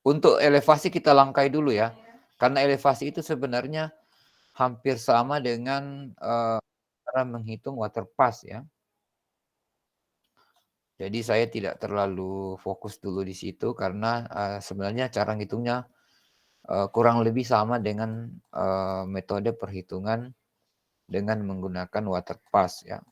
Untuk elevasi kita langkai dulu ya, karena elevasi itu sebenarnya hampir sama dengan, cara menghitung water pass ya. Jadi saya tidak terlalu fokus dulu di situ karena, sebenarnya cara ngitungnya, kurang lebih sama dengan, metode perhitungan dengan menggunakan water pass ya.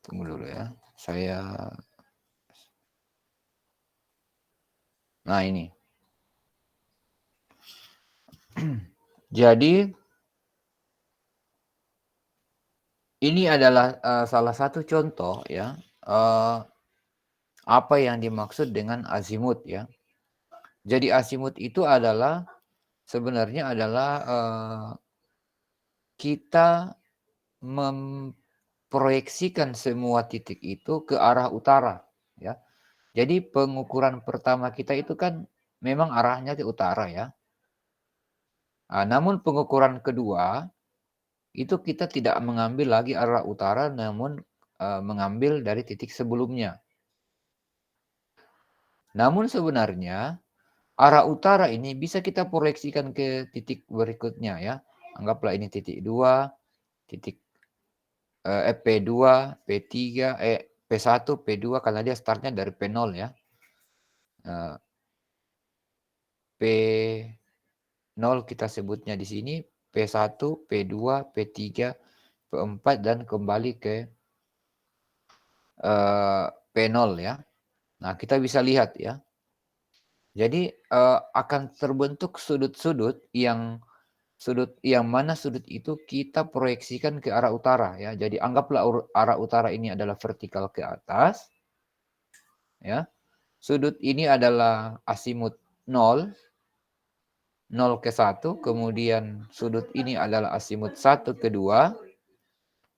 Tunggu dulu ya, nah ini. Jadi ini adalah, salah satu contoh ya, apa yang dimaksud dengan azimut ya. Jadi azimut itu adalah sebenarnya adalah, kita memproyeksikan semua titik itu ke arah utara ya. Jadi pengukuran pertama kita itu kan memang arahnya ke utara ya. Namun pengukuran kedua itu kita tidak mengambil lagi arah utara namun, mengambil dari titik sebelumnya. Namun sebenarnya arah utara ini bisa kita proyeksikan ke titik berikutnya ya. Anggaplah ini titik 2, titik P2, P3, P1, P2 karena dia startnya dari P0 ya. P0 kita sebutnya di sini, P1, P2, P3, P4 dan kembali ke P0 ya. Nah, kita bisa lihat ya. Jadi, akan terbentuk sudut yang mana sudut itu kita proyeksikan ke arah utara ya. Jadi anggaplah arah utara ini adalah vertikal ke atas ya. Sudut ini adalah asimut 0, 0 ke 1, kemudian sudut ini adalah asimut 1 ke 2,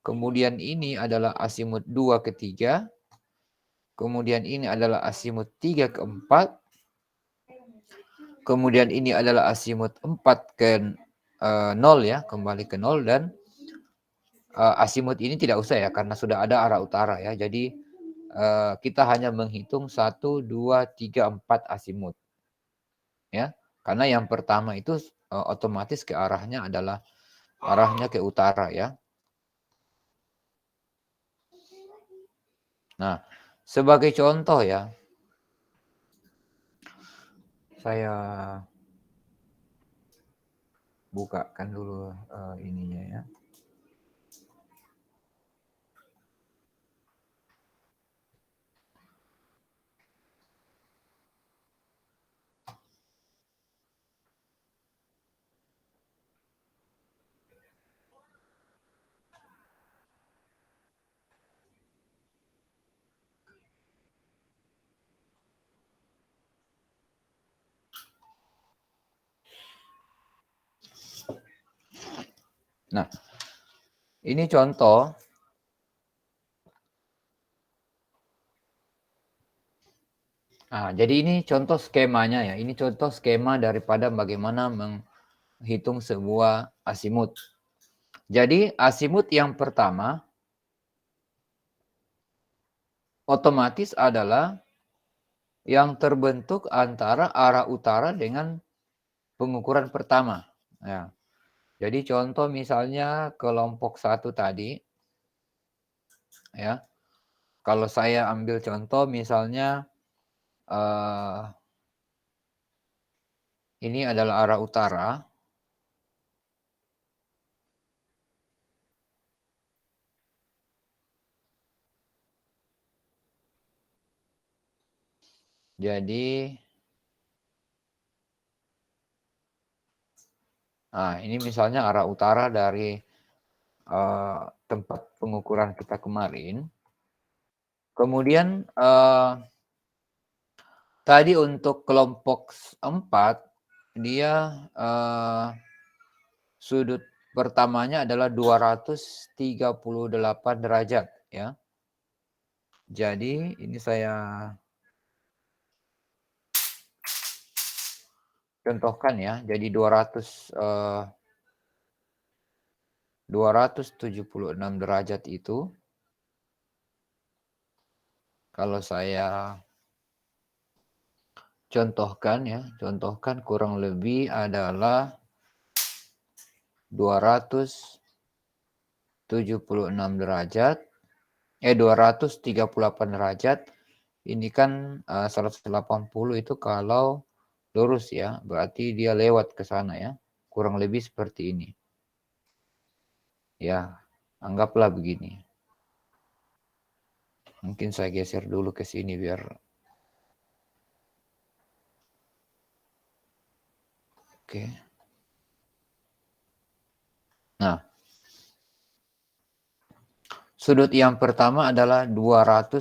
kemudian ini adalah asimut 2 ke 3, kemudian ini adalah asimut 3 ke 4, kemudian ini adalah asimut 4 ke 0 ya, kembali ke 0 dan asimut ini tidak usah ya karena sudah ada arah utara ya. Jadi kita hanya menghitung 1, 2, 3, 4 asimut ya. Karena yang pertama itu otomatis ke arahnya ke utara ya. Nah, sebagai contoh ya, saya bukakan dulu ininya ya. Nah, ini contoh. Jadi ini contoh skemanya ya. Ini contoh skema daripada bagaimana menghitung sebuah asimut. Jadi asimut yang pertama otomatis adalah yang terbentuk antara arah utara dengan pengukuran pertama. Ya. Jadi contoh misalnya kelompok 1 tadi ya. Kalau saya ambil contoh misalnya ini adalah arah utara. Jadi ini misalnya arah utara dari tempat pengukuran kita kemarin. Kemudian tadi untuk kelompok 4 dia sudut pertamanya adalah 238 derajat ya. Jadi ini saya contohkan ya. Jadi 276 derajat itu kalau saya contohkan kurang lebih adalah 276 derajat 238 derajat. Ini kan 180 itu kalau lurus ya, berarti dia lewat ke sana ya. Kurang lebih seperti ini. Ya, anggaplah begini. Mungkin saya geser dulu ke sini biar oke. Nah, sudut yang pertama adalah 200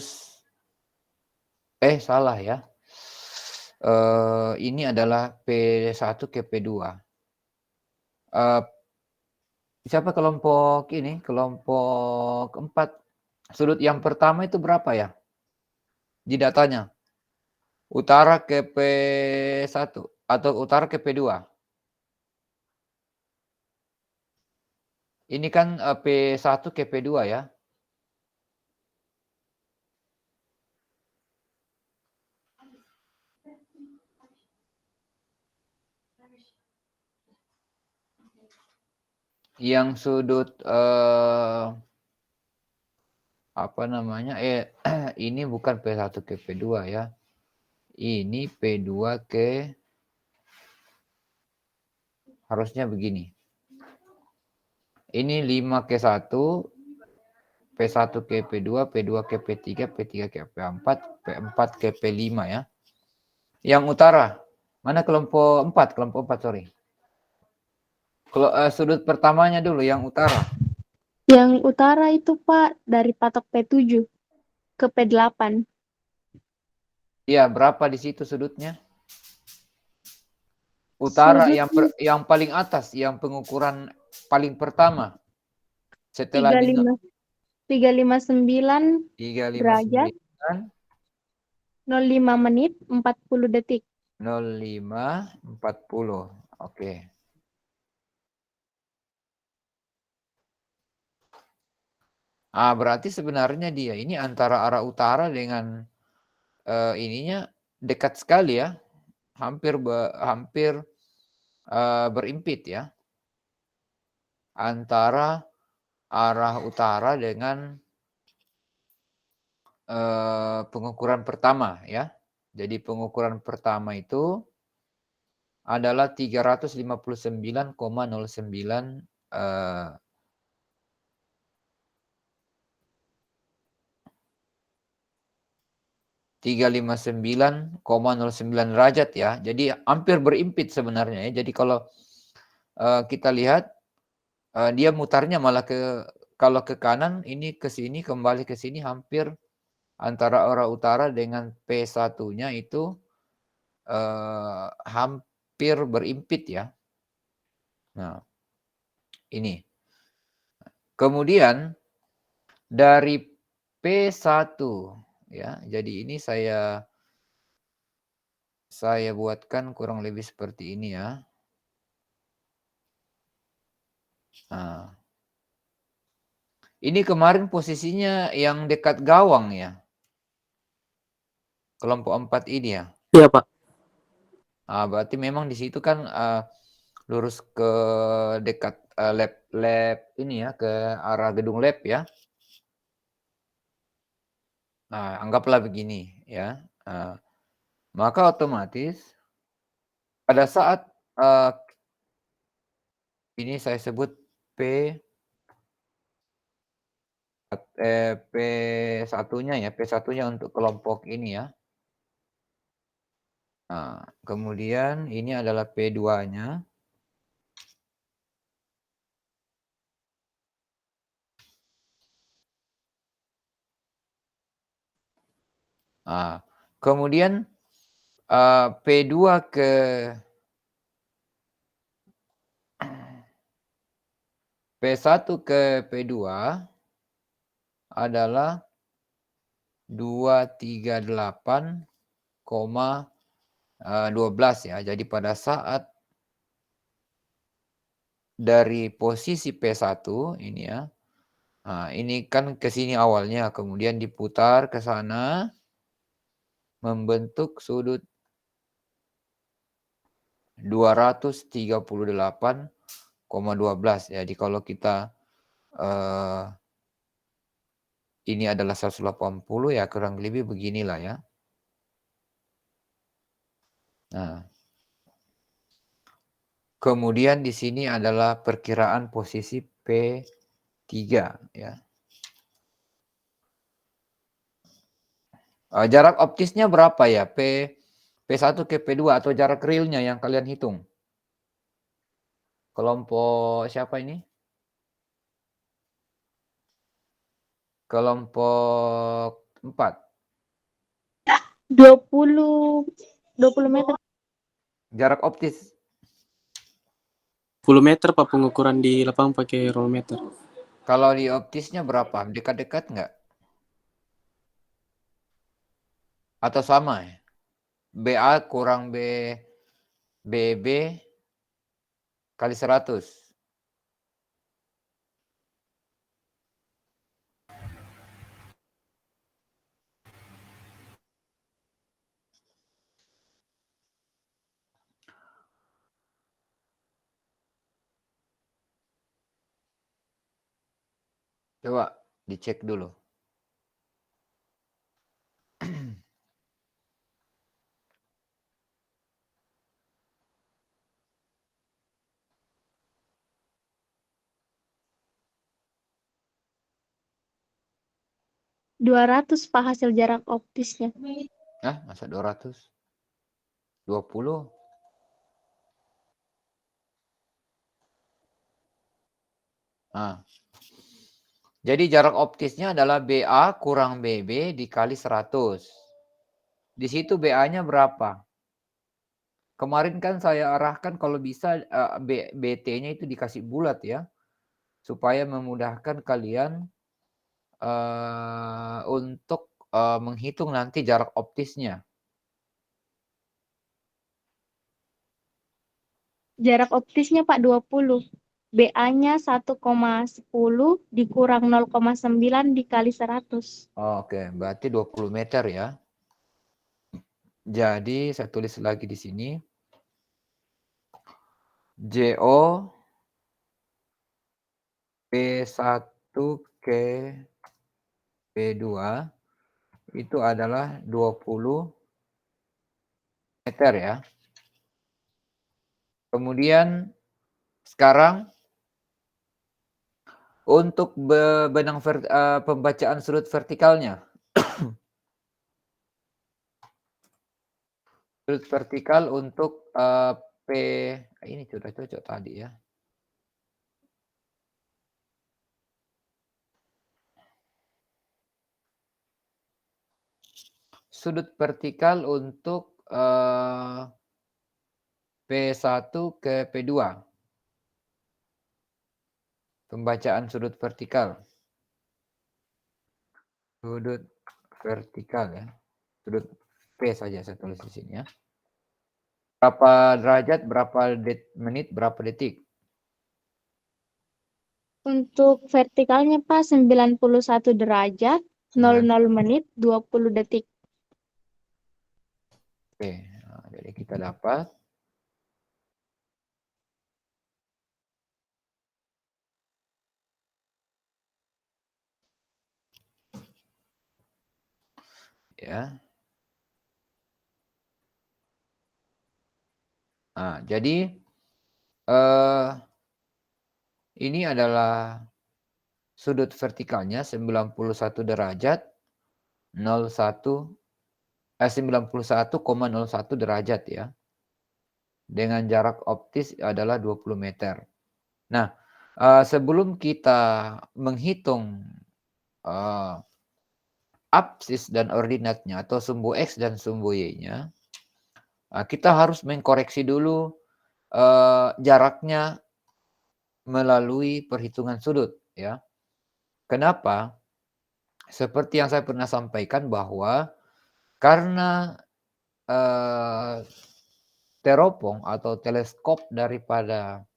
salah ya. Ini adalah P1 ke P2. Siapa kelompok ini? Kelompok 4. Sudut yang pertama itu berapa ya? Di datanya. Utara ke P1 atau utara ke P2. Ini kan P1 ke P2 ya. Yang sudut apa namanya? Ini bukan P1 ke P2 ya. Ini P2 ke harusnya begini. Ini 5 ke 1, P1 ke P2, P2 ke P3, P3 ke P4, P4 ke P5 ya. Yang utara. Mana kelompok 4? Kelompok 4, sorry. Kalau sudut pertamanya dulu yang utara. Yang utara itu Pak dari patok P7 ke P8. Iya, berapa di situ sudutnya? Utara yang paling atas, yang pengukuran paling pertama. Setelah 359 derajat 359 05 menit 40 detik. 05.40. Oke. Berarti sebenarnya dia ini antara arah utara dengan ininya dekat sekali ya. Hampir berimpit ya. Antara arah utara dengan pengukuran pertama ya. Jadi pengukuran pertama itu adalah 359,09 359,09 derajat ya. Jadi hampir berimpit sebenarnya ya. Jadi kalau kita lihat dia mutarnya malah kalau ke kanan ini ke sini kembali ke sini hampir antara arah utara dengan P1-nya itu hampir berimpit ya. Nah, ini. Kemudian dari P1 ya. Jadi ini saya buatkan kurang lebih seperti ini ya. Nah, ini kemarin posisinya yang dekat gawang ya. Kelompok 4 ini ya. Iya, Pak. Berarti memang di situ kan lurus ke dekat lab ini ya, ke arah gedung lab ya. Nah, anggaplah begini ya. Maka otomatis pada saat ini saya sebut P1-nya ya, P1-nya untuk kelompok ini ya. Nah, kemudian ini adalah P2-nya. Kemudian P2 ke P1 ke P2 adalah 238,12 ya. Jadi pada saat dari posisi P1 ini ya. Nah, ini kan ke sini awalnya, kemudian diputar ke sana membentuk sudut 238,12. Jadi kalau kita ini adalah 180 ya, kurang lebih beginilah ya. Nah, kemudian di sini adalah perkiraan posisi P3 ya. Jarak optisnya berapa ya? P1 ke P2 atau jarak realnya yang kalian hitung? Kelompok siapa ini? Kelompok 4. 20 meter. Jarak optis. 10 meter Pak pengukuran di lapangan pakai rollmeter. Kalau di optisnya berapa? Dekat-dekat nggak? Atau sama ya? BA kurang BB kali 100. Coba dicek dulu. Ratus Pak hasil jarak optisnya. Masa 200? 20? Jadi jarak optisnya adalah BA kurang BB dikali 100. Di situ BA-nya berapa? Kemarin kan saya arahkan kalau bisa BT-nya itu dikasih bulat ya. Supaya memudahkan kalian untuk menghitung nanti jarak optisnya. Jarak optisnya Pak 20. BA-nya 1,10 dikurang 0,9 dikali 100. Oke, berarti 20 meter ya. Jadi saya tulis lagi di sini. JO P1 ke P2 itu adalah 20 meter ya. Kemudian sekarang untuk benang pembacaan sudut vertikalnya. Sudut vertikal untuk P, ini sudah cocok tadi ya. Sudut vertikal untuk P1 ke P2. Pembacaan sudut vertikal. Sudut vertikal ya. Sudut P saja saya tulis di sini ya. Berapa derajat, berapa menit, berapa detik? Untuk vertikalnya Pak 91 derajat, 00 menit, 20 detik. Oke, nah, jadi kita dapat ya. Nah, jadi ini adalah sudut vertikalnya 91 derajat 91,01 derajat ya. Dengan jarak optis adalah 20 meter. Nah, sebelum kita menghitung absis dan ordinatnya atau sumbu X dan sumbu Y-nya, kita harus mengkoreksi dulu jaraknya melalui perhitungan sudut ya. Kenapa? Seperti yang saya pernah sampaikan bahwa karena teropong atau teleskop daripada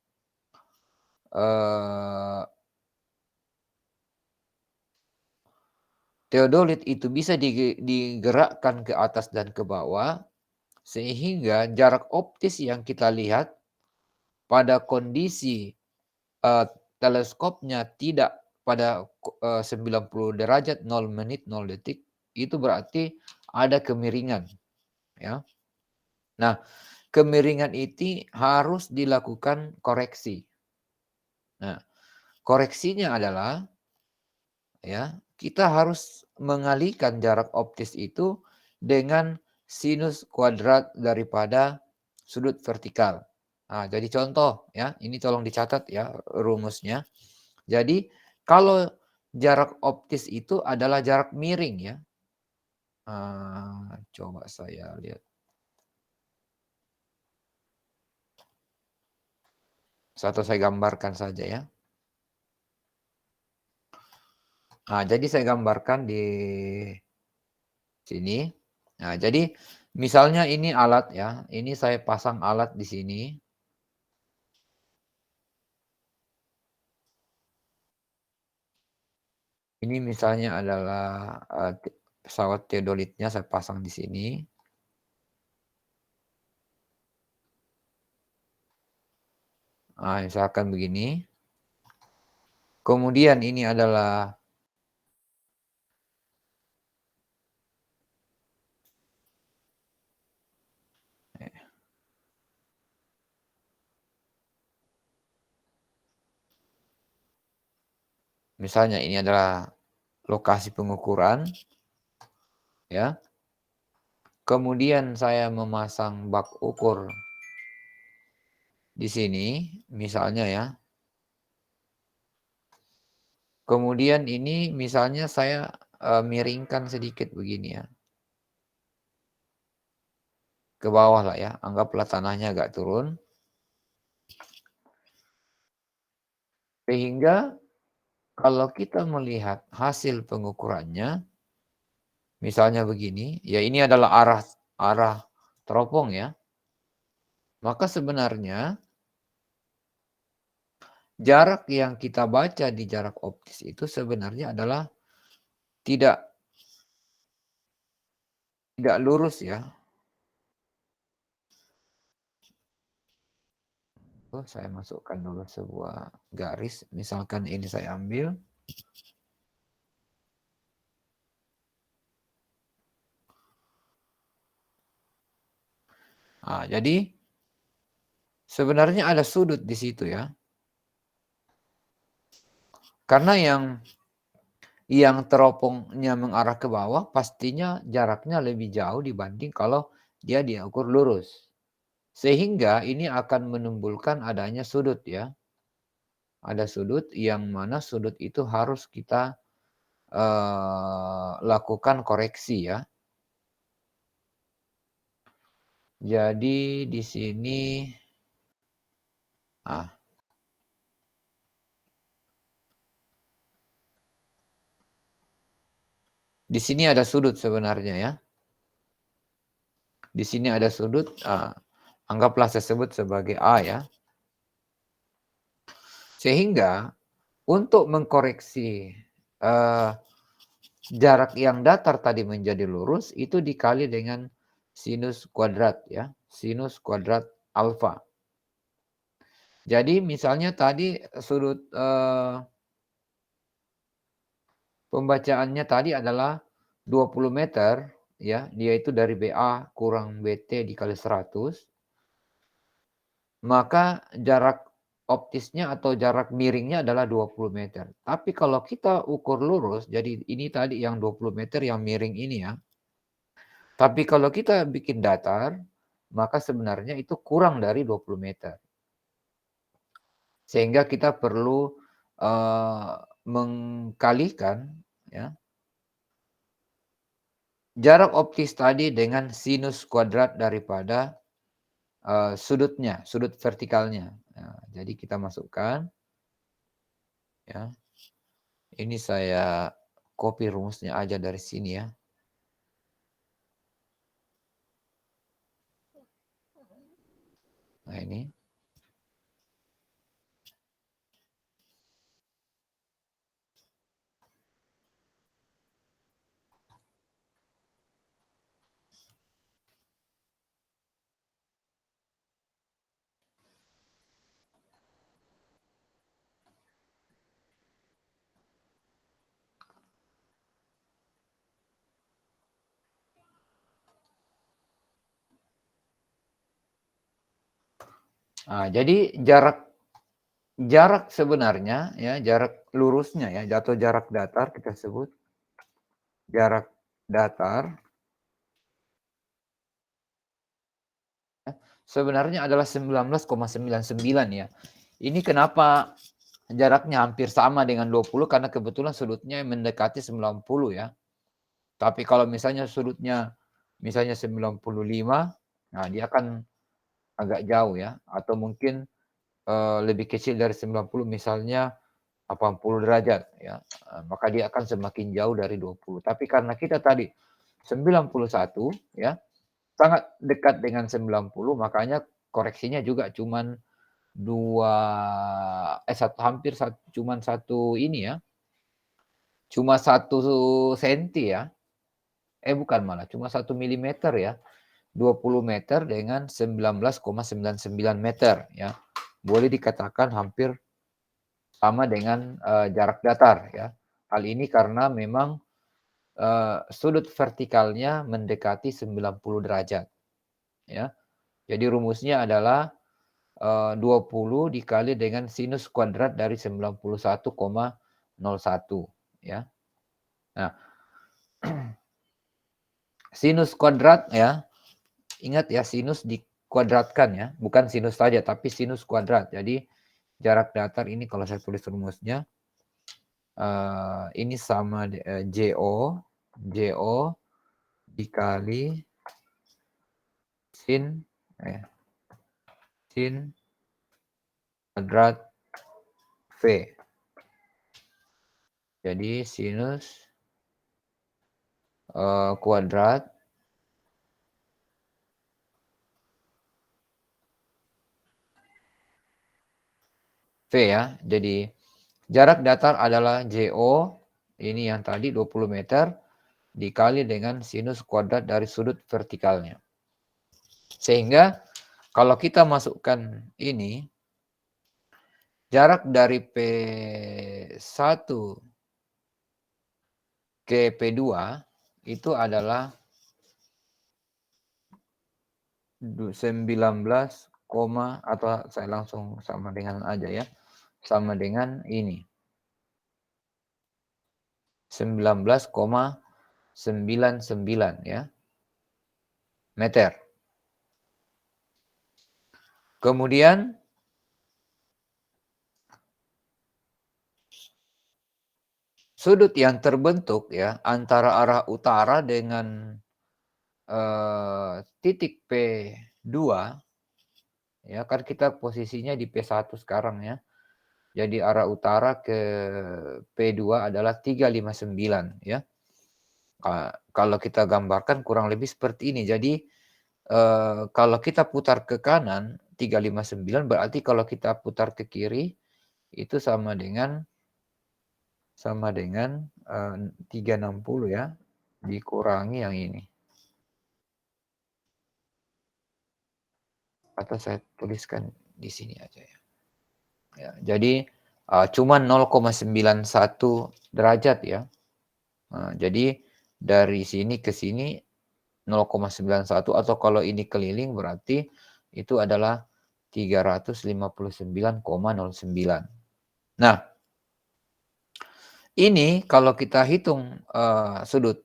teodolit itu bisa digerakkan ke atas dan ke bawah, sehingga jarak optis yang kita lihat pada kondisi teleskopnya tidak pada 90 derajat 0 menit 0 detik, itu berarti ada kemiringan ya. Nah, kemiringan itu harus dilakukan koreksi. Nah, koreksinya adalah ya, kita harus mengalihkan jarak optis itu dengan sinus kuadrat daripada sudut vertikal. Nah, jadi contoh ya, ini tolong dicatat ya rumusnya. Jadi kalau jarak optis itu adalah jarak miring ya. Coba saya lihat. Atau saya gambarkan saja ya. Nah, jadi saya gambarkan di sini. Nah, jadi misalnya ini alat ya. Ini saya pasang alat di sini. Ini misalnya adalah pesawat teodolitnya saya pasang di sini. Nah, misalkan begini. Kemudian ini adalah misalnya ini adalah lokasi pengukuran ya. Kemudian saya memasang bak ukur di sini misalnya ya. Kemudian ini misalnya saya miringkan sedikit begini ya. Ke bawah lah ya, anggaplah tanahnya agak turun. Sehingga kalau kita melihat hasil pengukurannya, misalnya begini, ya ini adalah arah teropong ya. Maka sebenarnya jarak yang kita baca di jarak optis itu sebenarnya adalah tidak lurus ya. Saya masukkan dulu sebuah garis, misalkan ini saya ambil. Nah, jadi sebenarnya ada sudut di situ ya. Karena yang teropongnya mengarah ke bawah pastinya jaraknya lebih jauh dibanding kalau dia diukur lurus. Sehingga ini akan menimbulkan adanya sudut ya. Ada sudut yang mana sudut itu harus kita lakukan koreksi ya. Jadi di sini di sini ada sudut sebenarnya ya. Di sini ada sudut, anggaplah saya sebut sebagai A ya. Sehingga untuk mengkoreksi jarak yang datar tadi menjadi lurus itu dikali dengan sinus kuadrat ya, sinus kuadrat alfa. Jadi misalnya tadi sudut pembacaannya tadi adalah 20 meter ya, yaitu dari BA kurang BT dikali 100. Maka jarak optisnya atau jarak miringnya adalah 20 meter. Tapi kalau kita ukur lurus, jadi ini tadi yang 20 meter yang miring ini ya. Tapi kalau kita bikin datar, maka sebenarnya itu kurang dari 20 meter. Sehingga kita perlu mengkalikan ya, jarak optis tadi dengan sinus kuadrat daripada sudutnya, sudut vertikalnya. Nah, jadi kita masukkan. Ya. Ini saya copy rumusnya aja dari sini ya. Nah, ini. Nah, jadi jarak sebenarnya ya, jarak lurusnya ya, atau jarak datar kita sebut jarak datar sebenarnya adalah 19,99 ya. Ini kenapa jaraknya hampir sama dengan 20 karena kebetulan sudutnya mendekati 90 ya. Tapi kalau misalnya sudutnya misalnya 95, nah dia akan agak jauh ya, atau mungkin lebih kecil dari 90 misalnya 80 derajat ya, maka dia akan semakin jauh dari 20. Tapi karena kita tadi 91 ya, sangat dekat dengan 90, makanya koreksinya juga cuman hampir cuman satu ini ya, cuma 1 senti ya. Bukan malah, cuma 1 milimeter ya. 20 meter dengan 19,99 meter ya. Boleh dikatakan hampir sama dengan jarak datar ya. Hal ini karena memang sudut vertikalnya mendekati 90 derajat ya. Jadi rumusnya adalah 20 dikali dengan sinus kuadrat dari 91,01 ya. Nah, sinus kuadrat ya, ingat ya, sinus dikuadratkan ya, bukan sinus saja tapi sinus kuadrat. Jadi jarak datar ini kalau saya tulis rumusnya ini sama JO dikali sin kuadrat V. Jadi sinus kuadrat V ya. Jadi jarak datar adalah JO, ini yang tadi 20 meter, dikali dengan sinus kuadrat dari sudut vertikalnya. Sehingga kalau kita masukkan ini, jarak dari P1 ke P2 itu adalah 19, atau saya langsung sama dengan aja ya. Sama dengan ini. 19,99 ya. Meter. Kemudian sudut yang terbentuk ya antara arah utara dengan titik P2 ya, kan kita posisinya di P1 sekarang ya. Jadi arah utara ke P2 adalah 359 ya. Kalau kita gambarkan kurang lebih seperti ini. Jadi kalau kita putar ke kanan 359, berarti kalau kita putar ke kiri itu sama dengan 360 ya, dikurangi yang ini. Atau saya tuliskan di sini aja ya. Ya, jadi cuma 0,91 derajat ya. Jadi dari sini ke sini 0,91, atau kalau ini keliling berarti itu adalah 359,09. Nah, ini kalau kita hitung sudut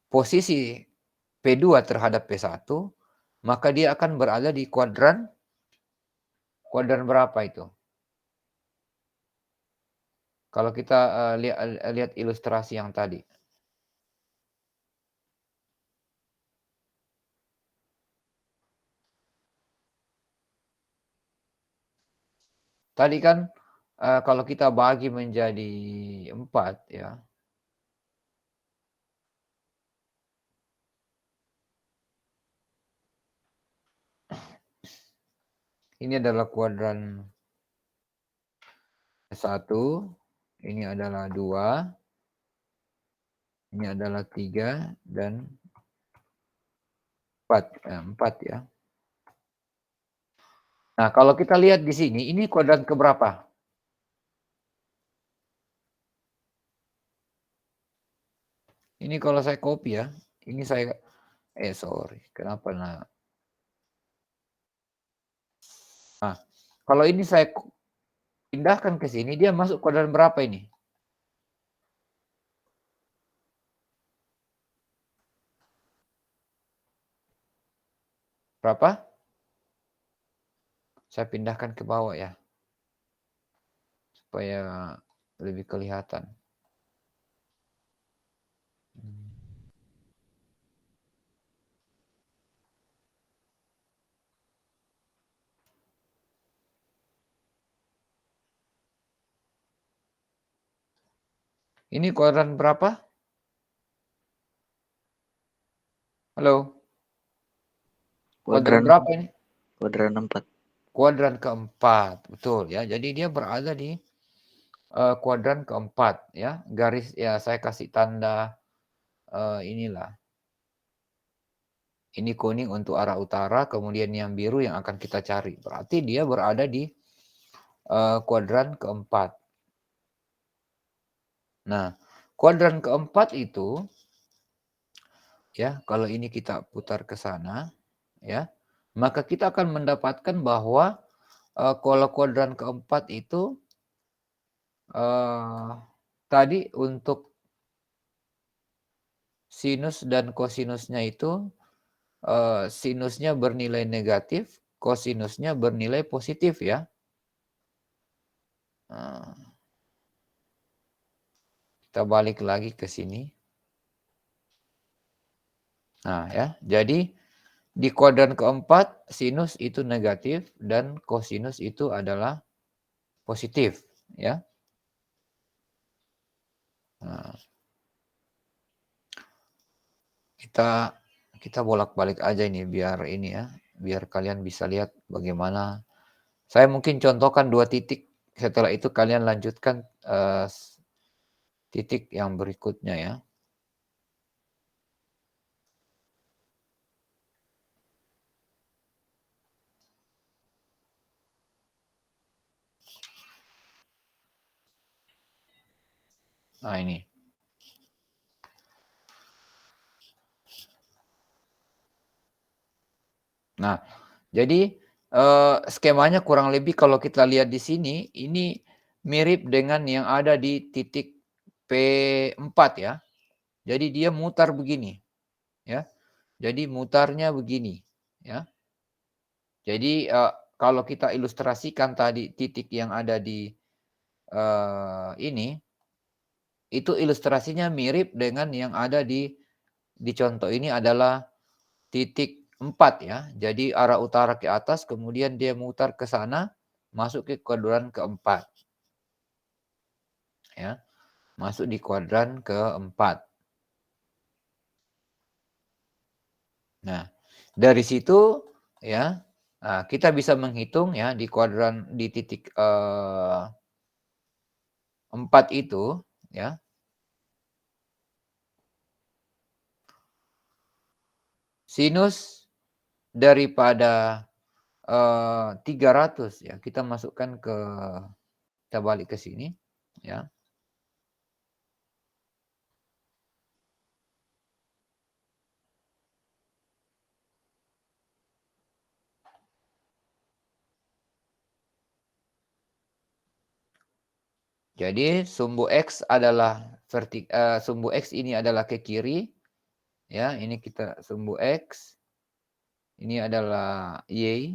posisi P2 terhadap P1, maka dia akan berada di kuadran berapa itu? Kalau kita lihat ilustrasi yang tadi. Tadi kan kalau kita bagi menjadi 4 ya. Ini adalah kuadran 1, ini adalah 2, ini adalah 3 dan 4 ya. Nah, kalau kita lihat di sini, ini kuadran keberapa? Ini kalau saya copy ya, ini saya sorry, kenapa nah. Nah, kalau ini saya pindahkan ke sini, dia masuk kuadran berapa ini? Berapa? Saya pindahkan ke bawah ya. Supaya lebih kelihatan. Ini kuadran berapa? Halo? Kuadran berapa ini? Kuadran 4. Kuadran keempat, betul ya. Jadi dia berada di kuadran keempat ya. Garis ya saya kasih tanda inilah. Ini kuning untuk arah utara, kemudian yang biru yang akan kita cari. Berarti dia berada di kuadran keempat. Nah, kuadran keempat itu ya, kalau ini kita putar ke sana ya, maka kita akan mendapatkan bahwa kalau kuadran keempat itu tadi untuk sinus dan kosinusnya itu sinusnya bernilai negatif, kosinusnya bernilai positif ya. Kita balik lagi ke sini. Nah ya, jadi di kuadran keempat sinus itu negatif dan kosinus itu adalah positif ya. Nah, kita bolak-balik aja ini biar ini ya, biar kalian bisa lihat bagaimana. Saya mungkin contohkan 2 titik, setelah itu kalian lanjutkan titik yang berikutnya ya. Nah ini. Nah, jadi skemanya kurang lebih kalau kita lihat di sini, ini mirip dengan yang ada di titik P4 ya. Jadi dia mutar begini, ya. Jadi mutarnya begini, ya. Jadi kalau kita ilustrasikan tadi titik yang ada di ini, itu ilustrasinya mirip dengan yang ada di contoh ini adalah titik 4 ya. Jadi arah utara ke atas, kemudian dia mutar ke sana, masuk ke kuadran keempat. Ya, masuk di kuadran keempat. Nah, dari situ ya, kita bisa menghitung ya di kuadran di titik 4 itu ya. Sinus daripada 300 ya, kita masukkan kita balik ke sini ya. Jadi sumbu X adalah sumbu X ini adalah ke kiri. Ya, ini kita sumbu X. Ini adalah Y.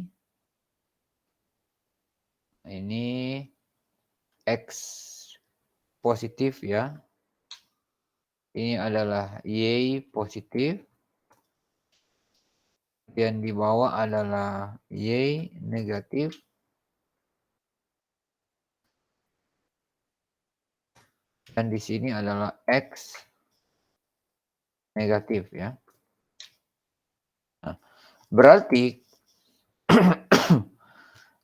Ini X positif ya. Ini adalah Y positif. Dan di bawah adalah Y negatif. Dan di sini adalah X negatif ya. Nah, berarti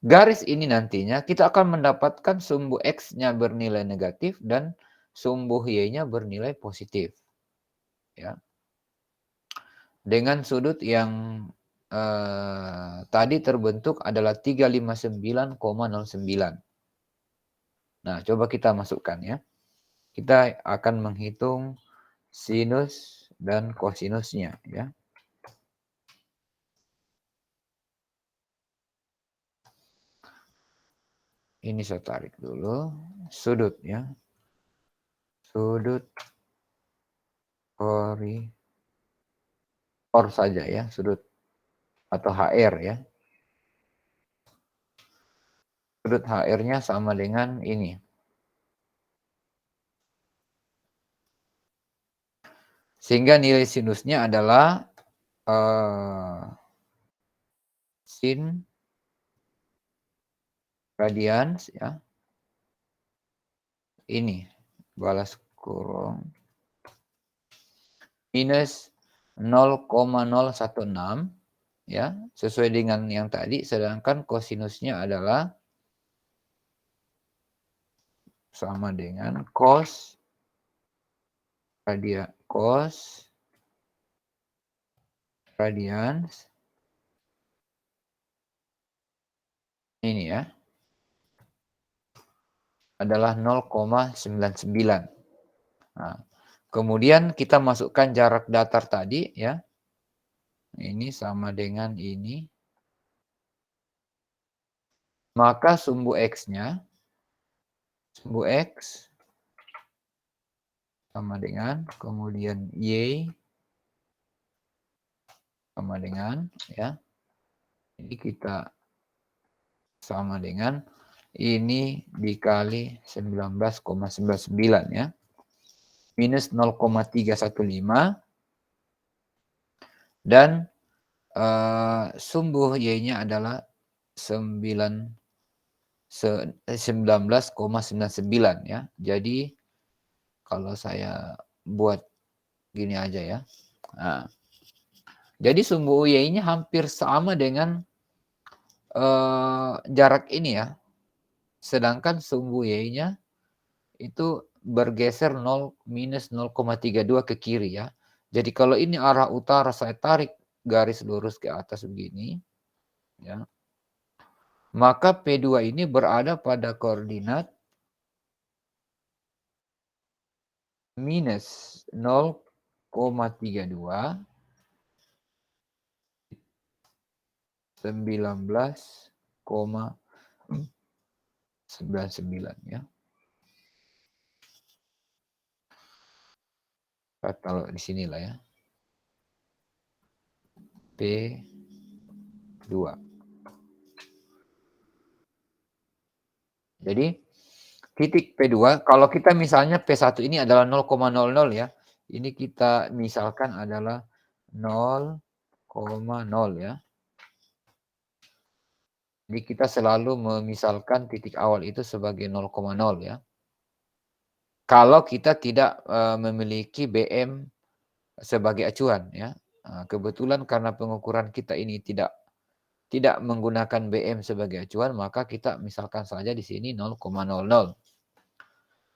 garis ini nantinya kita akan mendapatkan sumbu X-nya bernilai negatif dan sumbu Y-nya bernilai positif. Ya. Dengan sudut yang tadi terbentuk adalah 359,09. Nah, coba kita masukkan ya. Kita akan menghitung sinus dan kosinusnya ya. Ini saya tarik dulu sudut ya. Sudut koridor saja ya, sudut atau HR ya. Sudut HR-nya sama dengan ini. Sehingga nilai sinusnya adalah sin radians ya. Ini balas kurung minus 0,016 ya, sesuai dengan yang tadi, sedangkan kosinusnya adalah sama dengan cos radians ini ya adalah 0,99. Nah, kemudian kita masukkan jarak datar tadi ya. Ini sama dengan ini. Maka sumbu X-nya, sumbu X sama dengan, kemudian Y sama dengan ya. Jadi kita sama dengan ini dikali 19,99 ya. Minus 0,315 dan sumbu Y-nya adalah 19,99 ya. Jadi kalau saya buat gini aja ya. Nah, jadi sumbu Y-nya hampir sama dengan jarak ini ya. Sedangkan sumbu Y-nya itu bergeser minus 0,32 ke kiri ya. Jadi kalau ini arah utara, saya tarik garis lurus ke atas begini ya. Maka P2 ini berada pada koordinat minus 0,32 19,99 ya. Kalau di sinilah ya. P2. Jadi titik P2, kalau kita misalnya P1 ini adalah 0,00 ya. Ini kita misalkan adalah 0,0 ya. Jadi kita selalu memisalkan titik awal itu sebagai 0,0 ya. Kalau kita tidak memiliki BM sebagai acuan ya. Kebetulan karena pengukuran kita ini tidak menggunakan BM sebagai acuan, maka kita misalkan saja di sini 0,00.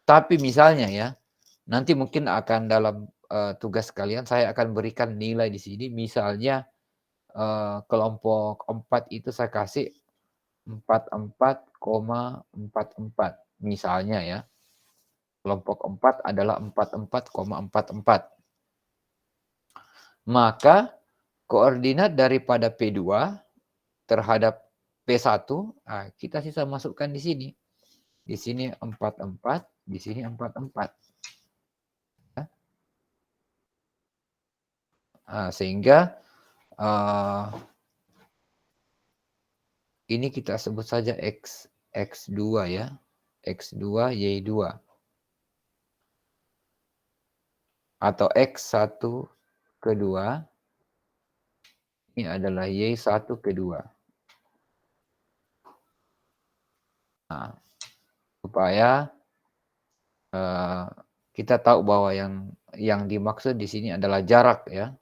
Tapi misalnya ya, nanti mungkin akan dalam tugas kalian saya akan berikan nilai di sini. Misalnya kelompok 4 itu saya kasih 44,44. Misalnya ya. Kelompok 4 adalah 44,44. Maka koordinat daripada P2 terhadap P1, kita sisa masukkan di sini. Di sini 44, di sini 44. Sehingga ini kita sebut saja X2 ya. X2, Y2. Atau X1 kedua. Ini adalah Y1 kedua. Supaya kita tahu bahwa yang dimaksud di sini adalah jarak ya.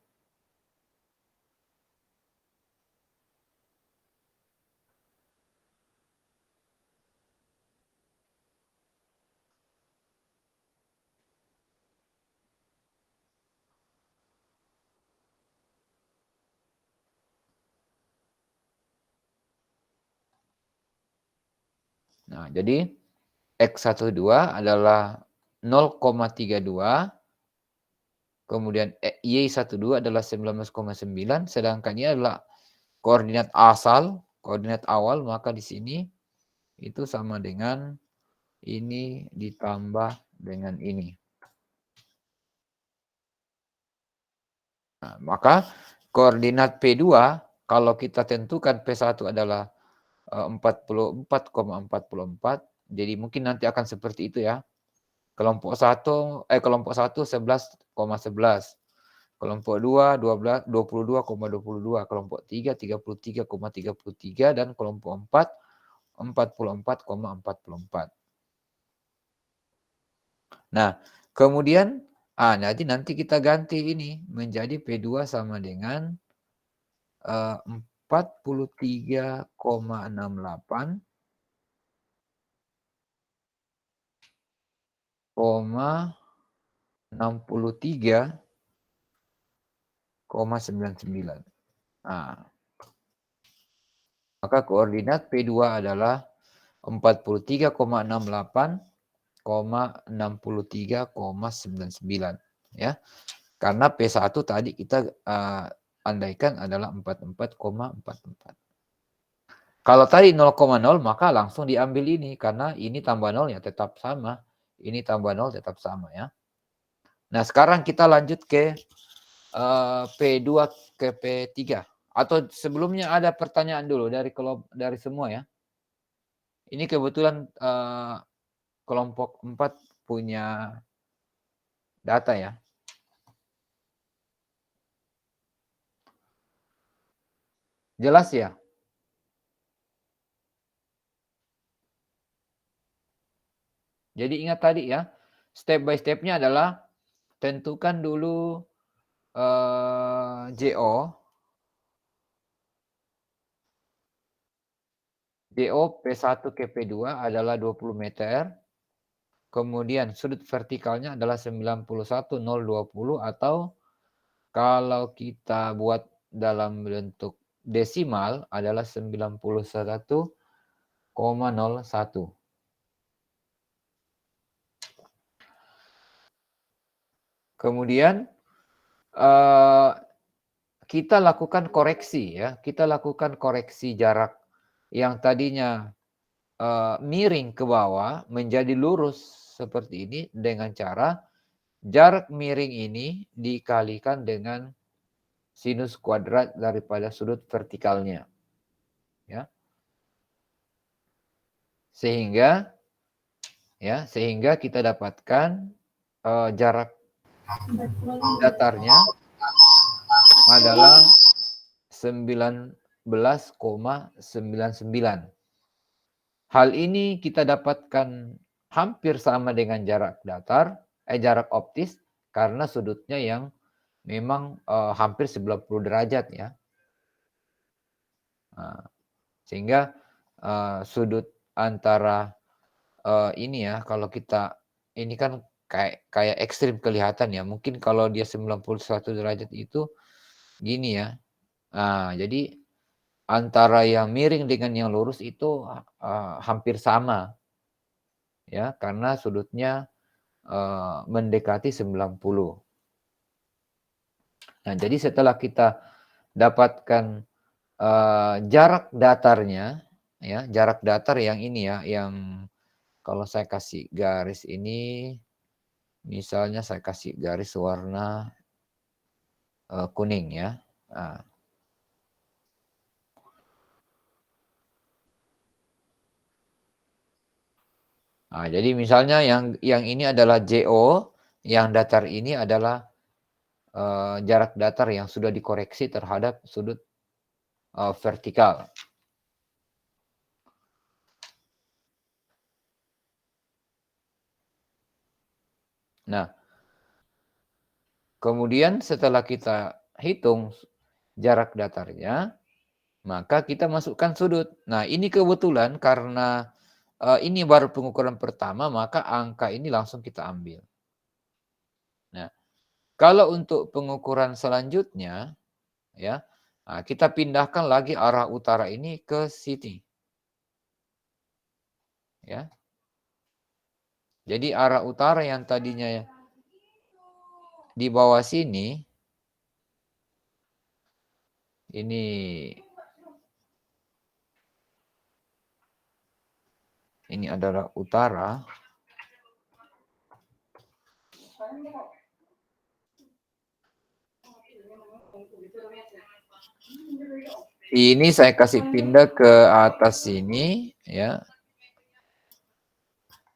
Nah, jadi X12 adalah 0,32, kemudian Y12 adalah 19,9, sedangkan ini adalah koordinat asal, koordinat awal, maka di sini itu sama dengan ini ditambah dengan ini. Nah, maka koordinat P2 kalau kita tentukan P1 adalah 44,44, jadi mungkin nanti akan seperti itu ya. Kelompok 1 11,11, kelompok 2 22,22, kelompok 3 33,33, dan kelompok 4 44,44. Nah, kemudian nanti kita ganti ini menjadi P2 sama dengan 43,68 63,99. Nah, maka koordinat P2 adalah 43,68,63,99 ya. Karena P1 tadi kita andaikan adalah 44,44. Kalau tadi 0,0 maka langsung diambil ini karena ini tambah 0 ya tetap sama, ini tambah 0 tetap sama ya. Nah, sekarang kita lanjut ke P2 ke P3. Atau sebelumnya ada pertanyaan dulu dari semua ya. Ini kebetulan kelompok 4 punya data ya. Jelas ya? Jadi ingat tadi ya, step by step-nya adalah tentukan dulu JO. JO P1 ke P2 adalah 20 meter. Kemudian sudut vertikalnya adalah 91,020 atau kalau kita buat dalam bentuk desimal adalah 91,01. Kemudian kita lakukan koreksi ya. Kita lakukan koreksi jarak yang tadinya miring ke bawah menjadi lurus seperti ini dengan cara jarak miring ini dikalikan dengan sinus kuadrat daripada sudut vertikalnya. Ya. Sehingga kita dapatkan jarak datarnya adalah 19,99. Hal ini kita dapatkan hampir sama dengan jarak jarak optis karena sudutnya yang memang hampir 90 derajat ya. Nah, sehingga sudut antara ini ya, kalau kita ini kan kayak ekstrim kelihatan ya. Mungkin kalau dia 91 derajat itu gini ya. Nah, jadi antara yang miring dengan yang lurus itu hampir sama. Ya, karena sudutnya mendekati 90. Nah, jadi setelah kita dapatkan jarak datarnya ya, jarak datar yang ini ya, yang kalau saya kasih garis ini, misalnya saya kasih garis warna kuning ya. Nah, jadi misalnya yang ini adalah JO, yang datar ini adalah jarak datar yang sudah dikoreksi terhadap sudut vertikal. Nah, kemudian setelah kita hitung jarak datarnya, maka kita masukkan sudut. Nah, ini kebetulan karena ini baru pengukuran pertama, maka angka ini langsung kita ambil. Nah, kalau untuk pengukuran selanjutnya, ya, kita pindahkan lagi arah utara ini ke sini. Ya. Jadi arah utara yang tadinya di bawah sini, ini adalah utara. Ini saya kasih pindah ke atas sini, ya.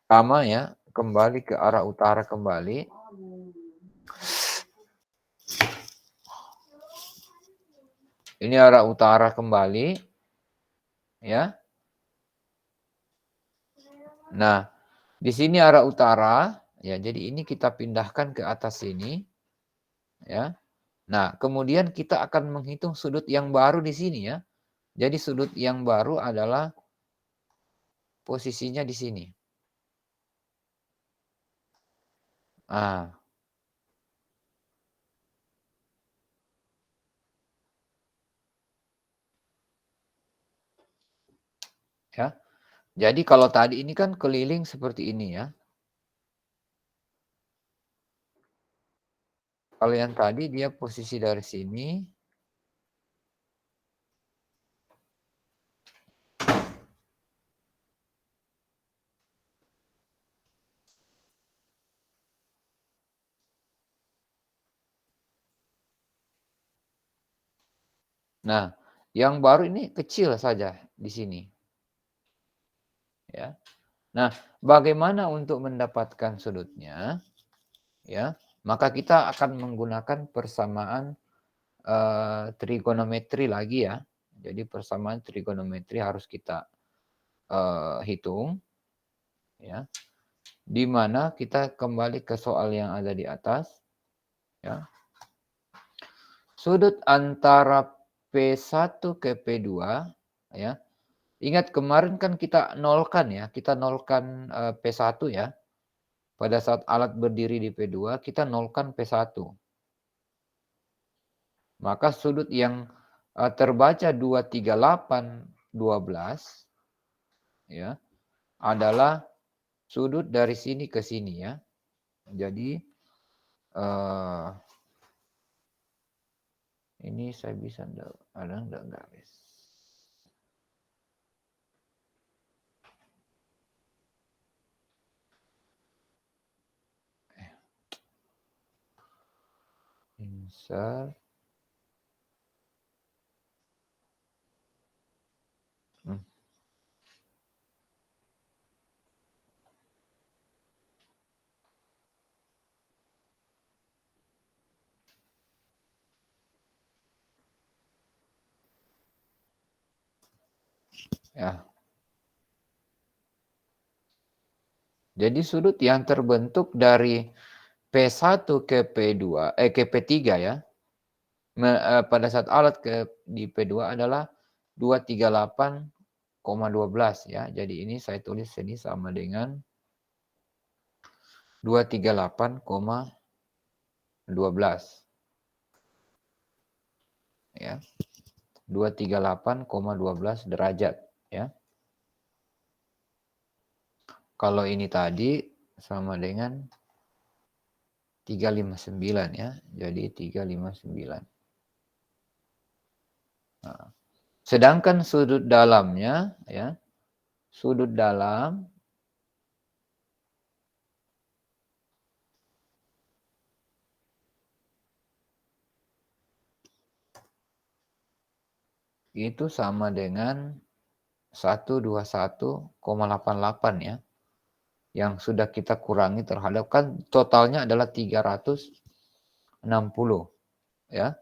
Sama ya, kembali ke arah utara kembali. Ini arah utara kembali, ya. Nah, di sini arah utara, ya. Jadi ini kita pindahkan ke atas sini, ya. Nah, kemudian kita akan menghitung sudut yang baru di sini, ya. Jadi sudut yang baru adalah posisinya di sini. Ya. Jadi kalau tadi ini kan keliling seperti ini, ya. Kalau yang tadi dia posisi dari sini. Nah, yang baru ini kecil saja di sini. Ya. Nah, bagaimana untuk mendapatkan sudutnya? Ya, maka kita akan menggunakan persamaan trigonometri lagi, ya. Jadi persamaan trigonometri harus kita hitung, ya. Di mana kita kembali ke soal yang ada di atas, ya. Sudut antara P1 ke P2, ya. Ingat kemarin kan kita nolkan, ya. Kita nolkan P1, ya. Pada saat alat berdiri di P2, kita nolkan P1. Maka sudut yang terbaca 238, 12, ya, adalah sudut dari sini ke sini, ya. Jadi ini saya bisa ada enggak garis? Insert. Ya. Jadi sudut yang terbentuk dari P1 ke P2 ke P3, ya. Pada saat alat di P2 adalah 238,12, ya. Jadi ini saya tulis ini sama dengan 238,12. Ya. 238,12 derajat, ya. Kalau ini tadi sama dengan 359, ya. Jadi 359. Nah, sedangkan sudut dalamnya, ya. Sudut dalam itu sama dengan 121,88, ya. Yang sudah kita kurangi terhadap, kan totalnya adalah 360, ya.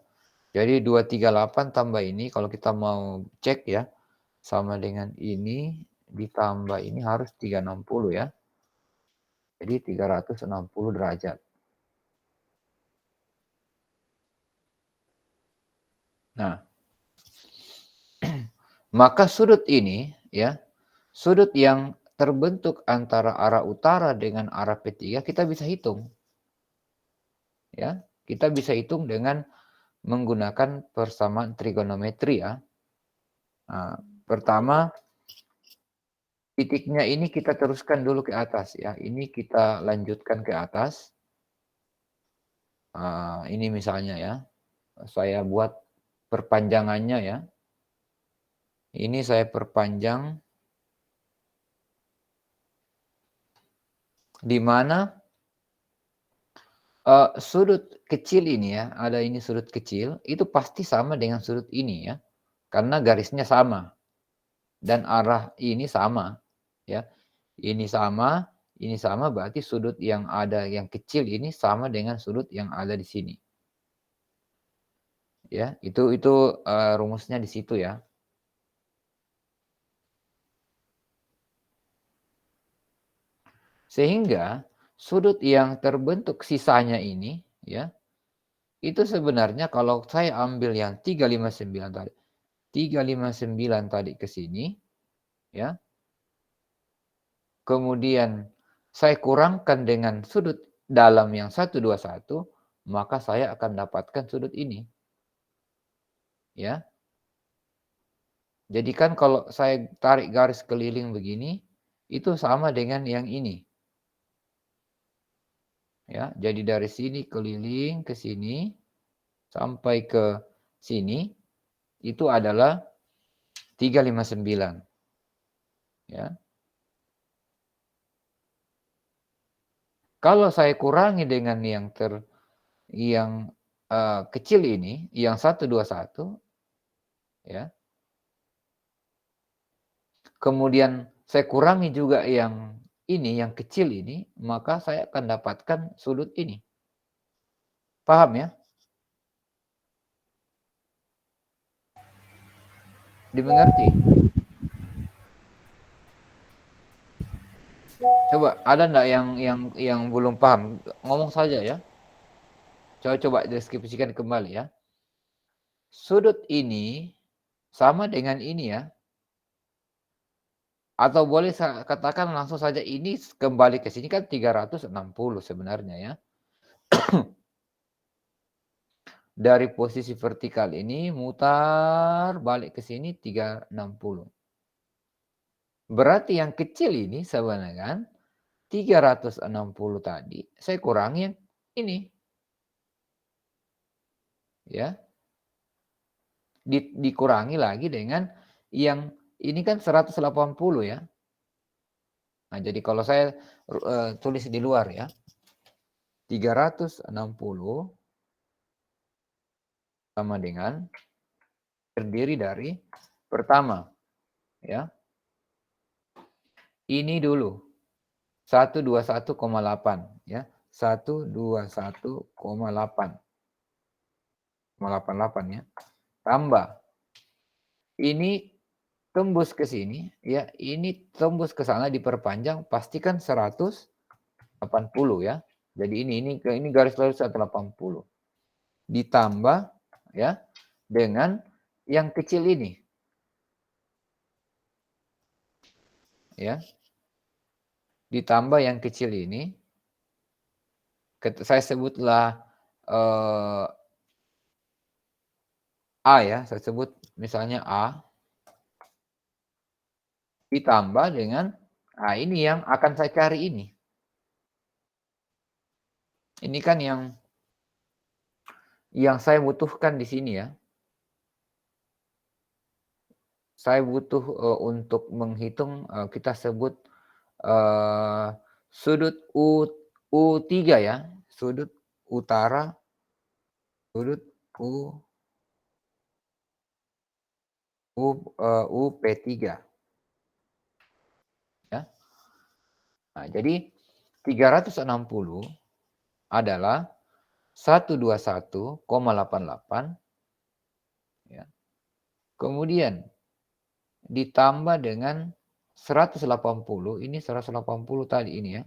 Jadi 238 tambah ini kalau kita mau cek, ya, sama dengan ini ditambah ini harus 360, ya. Jadi 360 derajat. Nah, maka sudut ini ya, sudut yang terbentuk antara arah utara dengan arah P3 kita bisa hitung. Ya, kita bisa hitung dengan menggunakan persamaan trigonometri ya. Nah, pertama titiknya ini kita teruskan dulu ke atas ya. Ini kita lanjutkan ke atas. Ini misalnya ya, saya buat perpanjangannya ya. Ini saya perpanjang di mana sudut kecil ini ya, ada ini sudut kecil, itu pasti sama dengan sudut ini ya. Karena garisnya sama dan arah ini sama ya. Ini sama berarti sudut yang ada yang kecil ini sama dengan sudut yang ada di sini. Ya, itu rumusnya di situ ya. Sehingga sudut yang terbentuk sisanya ini ya, itu sebenarnya kalau saya ambil yang 359 tadi, 359 tadi ke sini ya. Kemudian saya kurangkan dengan sudut dalam yang 121, maka saya akan dapatkan sudut ini. Ya. Jadi kan kalau saya tarik garis keliling begini, itu sama dengan yang ini. Ya, jadi dari sini keliling ke sini sampai ke sini itu adalah 359. Ya. Kalau saya kurangi dengan yang kecil ini, yang 121 ya. Kemudian saya kurangi juga yang ini, yang kecil ini, maka saya akan dapatkan sudut ini. Paham ya? Dimengerti? Coba ada enggak yang belum paham? Ngomong saja ya. Coba deskripsikan kembali ya. Sudut ini sama dengan ini ya. Atau boleh saya katakan langsung saja ini kembali ke sini kan 360 sebenarnya ya. Dari posisi vertikal ini mutar balik ke sini 360. Berarti yang kecil ini sebenarnya kan 360 tadi saya kurangi yang ini. Ya. Dikurangi lagi dengan yang ini kan 180 ya. Nah, jadi kalau saya tulis di luar ya. 360 sama dengan terdiri dari pertama ya. Ini dulu 121,8 ya. 121,8. 88 ya. Tambah ini tembus ke sini ya. Ini tembus ke sana diperpanjang pastikan 180 ya. Jadi ini garis lurus 180. Ditambah ya dengan yang kecil ini. Ya. Ditambah yang kecil ini. Saya sebutlah A ya, saya sebut misalnya A. Ditambah dengan ini yang akan saya cari ini. Ini kan yang saya butuhkan di sini ya. Saya butuh untuk menghitung kita sebut sudut U3 ya, sudut utara, sudut UP3. Ya. Nah, jadi 360 adalah 121,88 ya. Kemudian ditambah dengan 180, ini 180 tadi ini ya.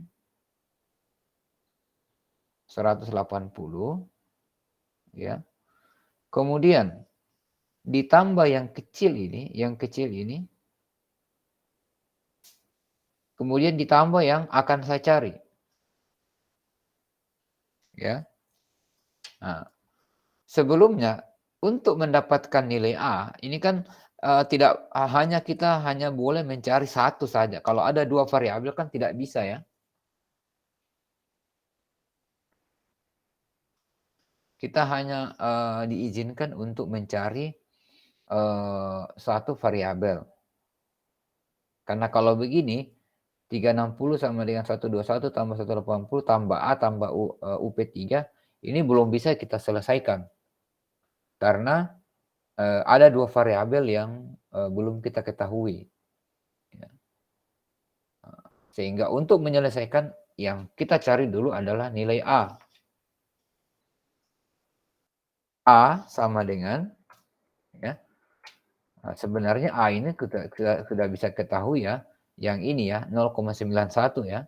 180 ya. Kemudian ditambah yang kecil ini, kemudian ditambah yang akan saya cari. Ya. Nah, sebelumnya untuk mendapatkan nilai A, ini kan tidak kita hanya boleh mencari satu saja. Kalau ada dua variabel kan tidak bisa ya. Kita hanya diizinkan untuk mencari satu variabel. Karena kalau begini, 360 sama dengan 121 tambah 180 tambah A tambah UP3, ini belum bisa kita selesaikan. Karena ada dua variabel yang belum kita ketahui. Ya. Sehingga untuk menyelesaikan, yang kita cari dulu adalah nilai A. A sama dengan, ya, sebenarnya A ini kita sudah bisa ketahui ya, yang ini ya, 0,91 ya.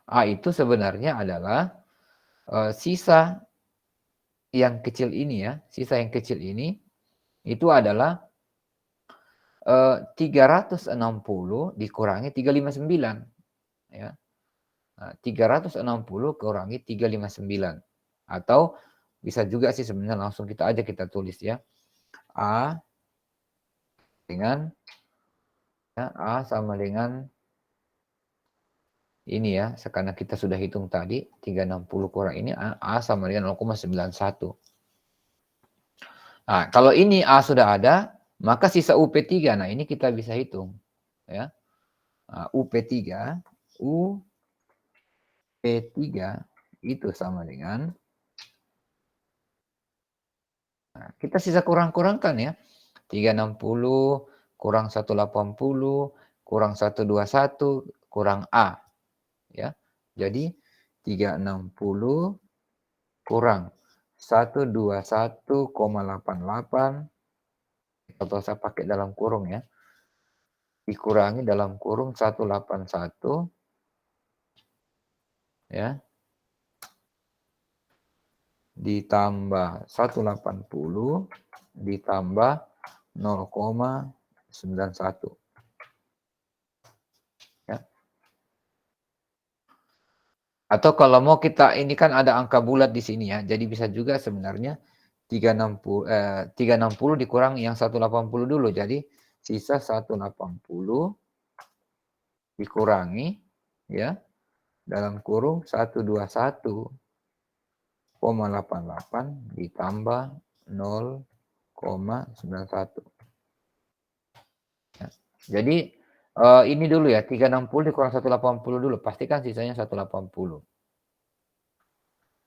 A itu sebenarnya adalah sisa yang kecil ini ya, sisa yang kecil ini itu adalah 360 dikurangi 359 ya. Nah, 360 kurangi 359 atau bisa juga sih sebenarnya langsung kita tulis ya. A dengan ya, A sama dengan ini ya, karena kita sudah hitung tadi 360 kurang ini A sama dengan 0,91. Nah, kalau ini A sudah ada, maka sisa UP3. Nah, ini kita bisa hitung ya. Nah, UP3 itu sama dengan, nah, kita sisa kurang-kurangkan ya. 360 kurang 180 kurang 121 kurang A. Ya. Jadi 360 kurang 121,88 atau saya pakai dalam kurung ya. Dikurangi dalam kurung 181 ya. Ditambah 180 ditambah 0,91. Ya. Atau kalau mau kita, ini kan ada angka bulat di sini ya. Jadi bisa juga sebenarnya 360 dikurang yang 180 dulu. Jadi sisa 180 dikurangi ya dalam kurung 121,88 ditambah 0,91. Ya. Jadi ini dulu ya, 360 dikurang 180 dulu, pastikan sisanya 180.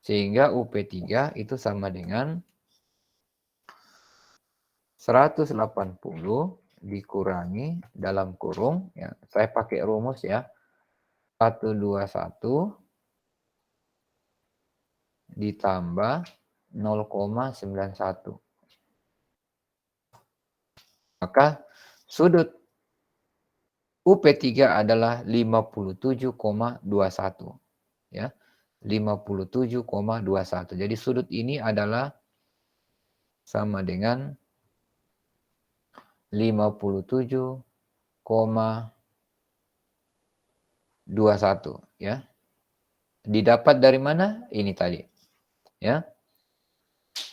Sehingga UP3 itu sama dengan 180 dikurangi dalam kurung, ya, saya pakai rumus ya, 121 ditambah 0,91. Maka sudut UP3 adalah 57,21 ya. 57,21. Jadi sudut ini adalah sama dengan 57,21 ya. Didapat dari mana? Ini tadi. Ya.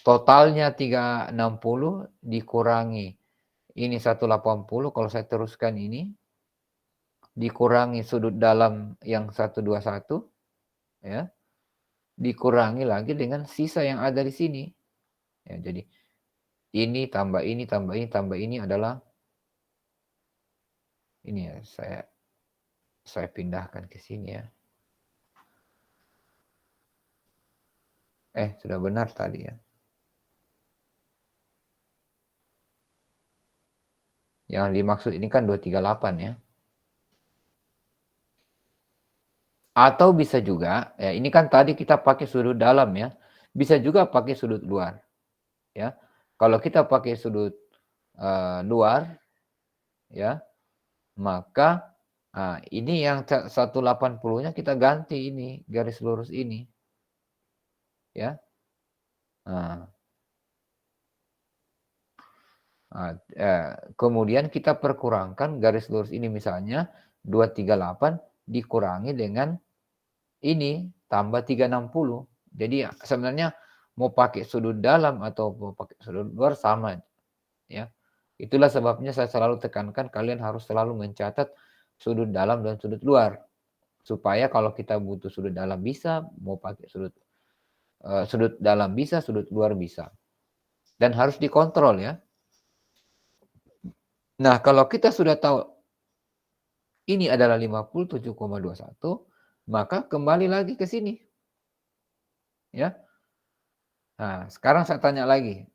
Totalnya 360 dikurangi ini 180, kalau saya teruskan ini dikurangi sudut dalam yang 121 ya. Dikurangi lagi dengan sisa yang ada di sini. Ya, jadi ini tambah ini tambah ini tambah ini adalah ini ya, saya pindahkan ke sini ya. Sudah benar tadi ya. Yang dimaksud ini kan 238 ya. Atau bisa juga, ya ini kan tadi kita pakai sudut dalam ya. Bisa juga pakai sudut luar. Ya. Kalau kita pakai sudut luar ya, maka ini yang 180-nya kita ganti ini garis lurus ini. Ya. Nah, kemudian kita perkurangkan garis lurus ini, misalnya 238 dikurangi dengan ini tambah 360. Jadi sebenarnya mau pakai sudut dalam atau mau pakai sudut luar sama ya. Itulah sebabnya saya selalu tekankan kalian harus selalu mencatat sudut dalam dan sudut luar. Supaya kalau kita butuh sudut dalam bisa, mau pakai sudut dalam bisa, sudut luar bisa. Dan harus dikontrol ya. Nah, kalau kita sudah tahu ini adalah 57,21, maka kembali lagi ke sini. Ya. Nah, sekarang saya tanya lagi.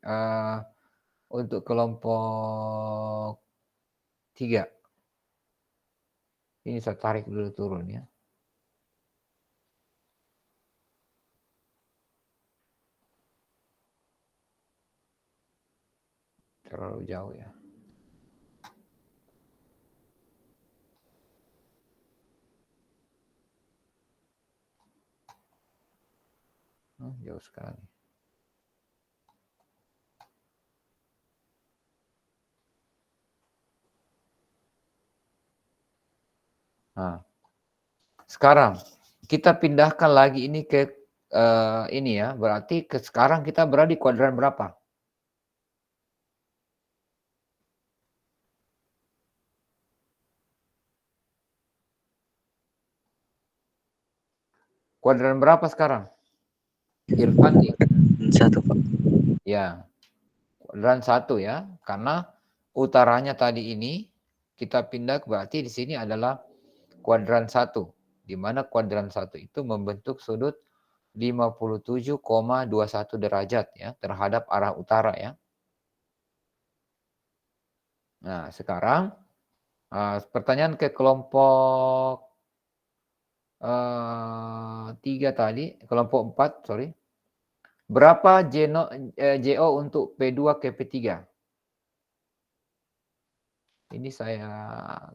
Untuk kelompok 3. Ini saya tarik dulu turun ya. Terlalu jauh ya. Jauh sekali. Nah, sekarang kita pindahkan lagi ini ke ini ya, berarti sekarang kita berada di kuadran berapa? Kuadran berapa sekarang? Irfan nih. 1, Pak. Ya, kuadran 1 ya, karena utaranya tadi ini kita pindah, berarti di sini adalah kuadran 1, di mana kuadran 1 itu membentuk sudut 57,21 derajat ya terhadap arah utara ya. Nah, sekarang pertanyaan ke kelompok 3 tadi, kelompok 4, sorry. Berapa JO untuk P2 ke P3? Ini saya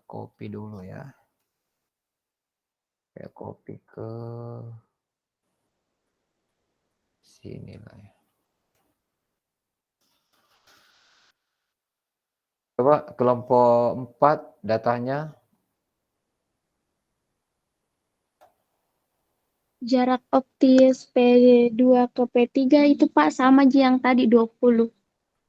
copy dulu ya. Saya copy ke sini lah ya. Coba kelompok 4 datanya. Jarak optis P2 ke P3 itu Pak sama aja yang tadi 20.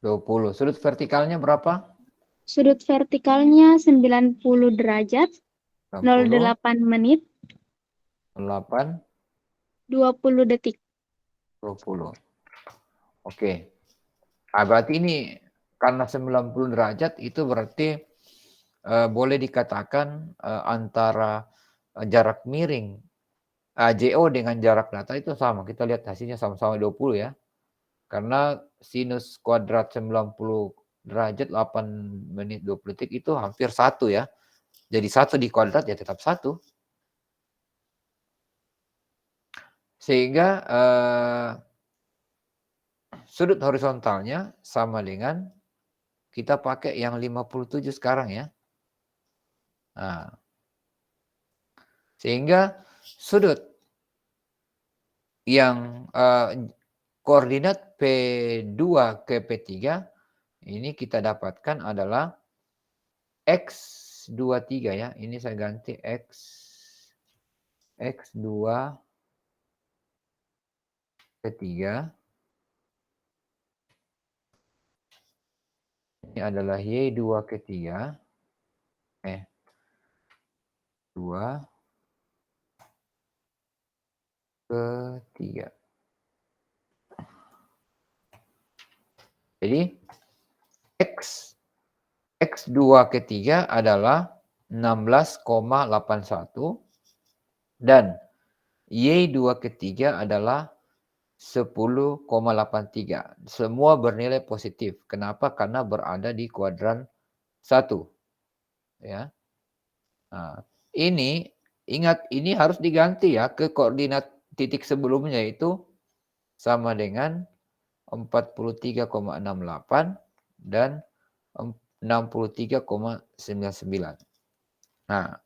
20. Sudut vertikalnya berapa? Sudut vertikalnya 90 derajat, 60, 08 menit, 8, 20 detik. 20. Oke. Nah, berarti ini karena 90 derajat itu berarti boleh dikatakan antara jarak miring JO dengan jarak data itu sama. Kita lihat hasilnya sama-sama 20 ya. Karena sinus kuadrat 90 derajat 8 menit 20 detik itu hampir 1 ya. Jadi 1 di kuadrat ya tetap 1. Sehingga sudut horizontalnya sama dengan kita pakai yang 57 sekarang ya. Nah, sehingga sudut yang koordinat P2 ke P3 ini kita dapatkan adalah X23 ya. Ini saya ganti X2 ke 3. Ini adalah Y2 ke 3. 2 ke 3. Jadi X2 ke 3 adalah 16,81 dan Y2 ke 3 adalah 10,83. Semua bernilai positif. Kenapa? Karena berada di kuadran 1. Ya. Nah, ini ingat ini harus diganti ya ke koordinat titik sebelumnya, yaitu sama dengan 43,68 dan 63,99. Nah,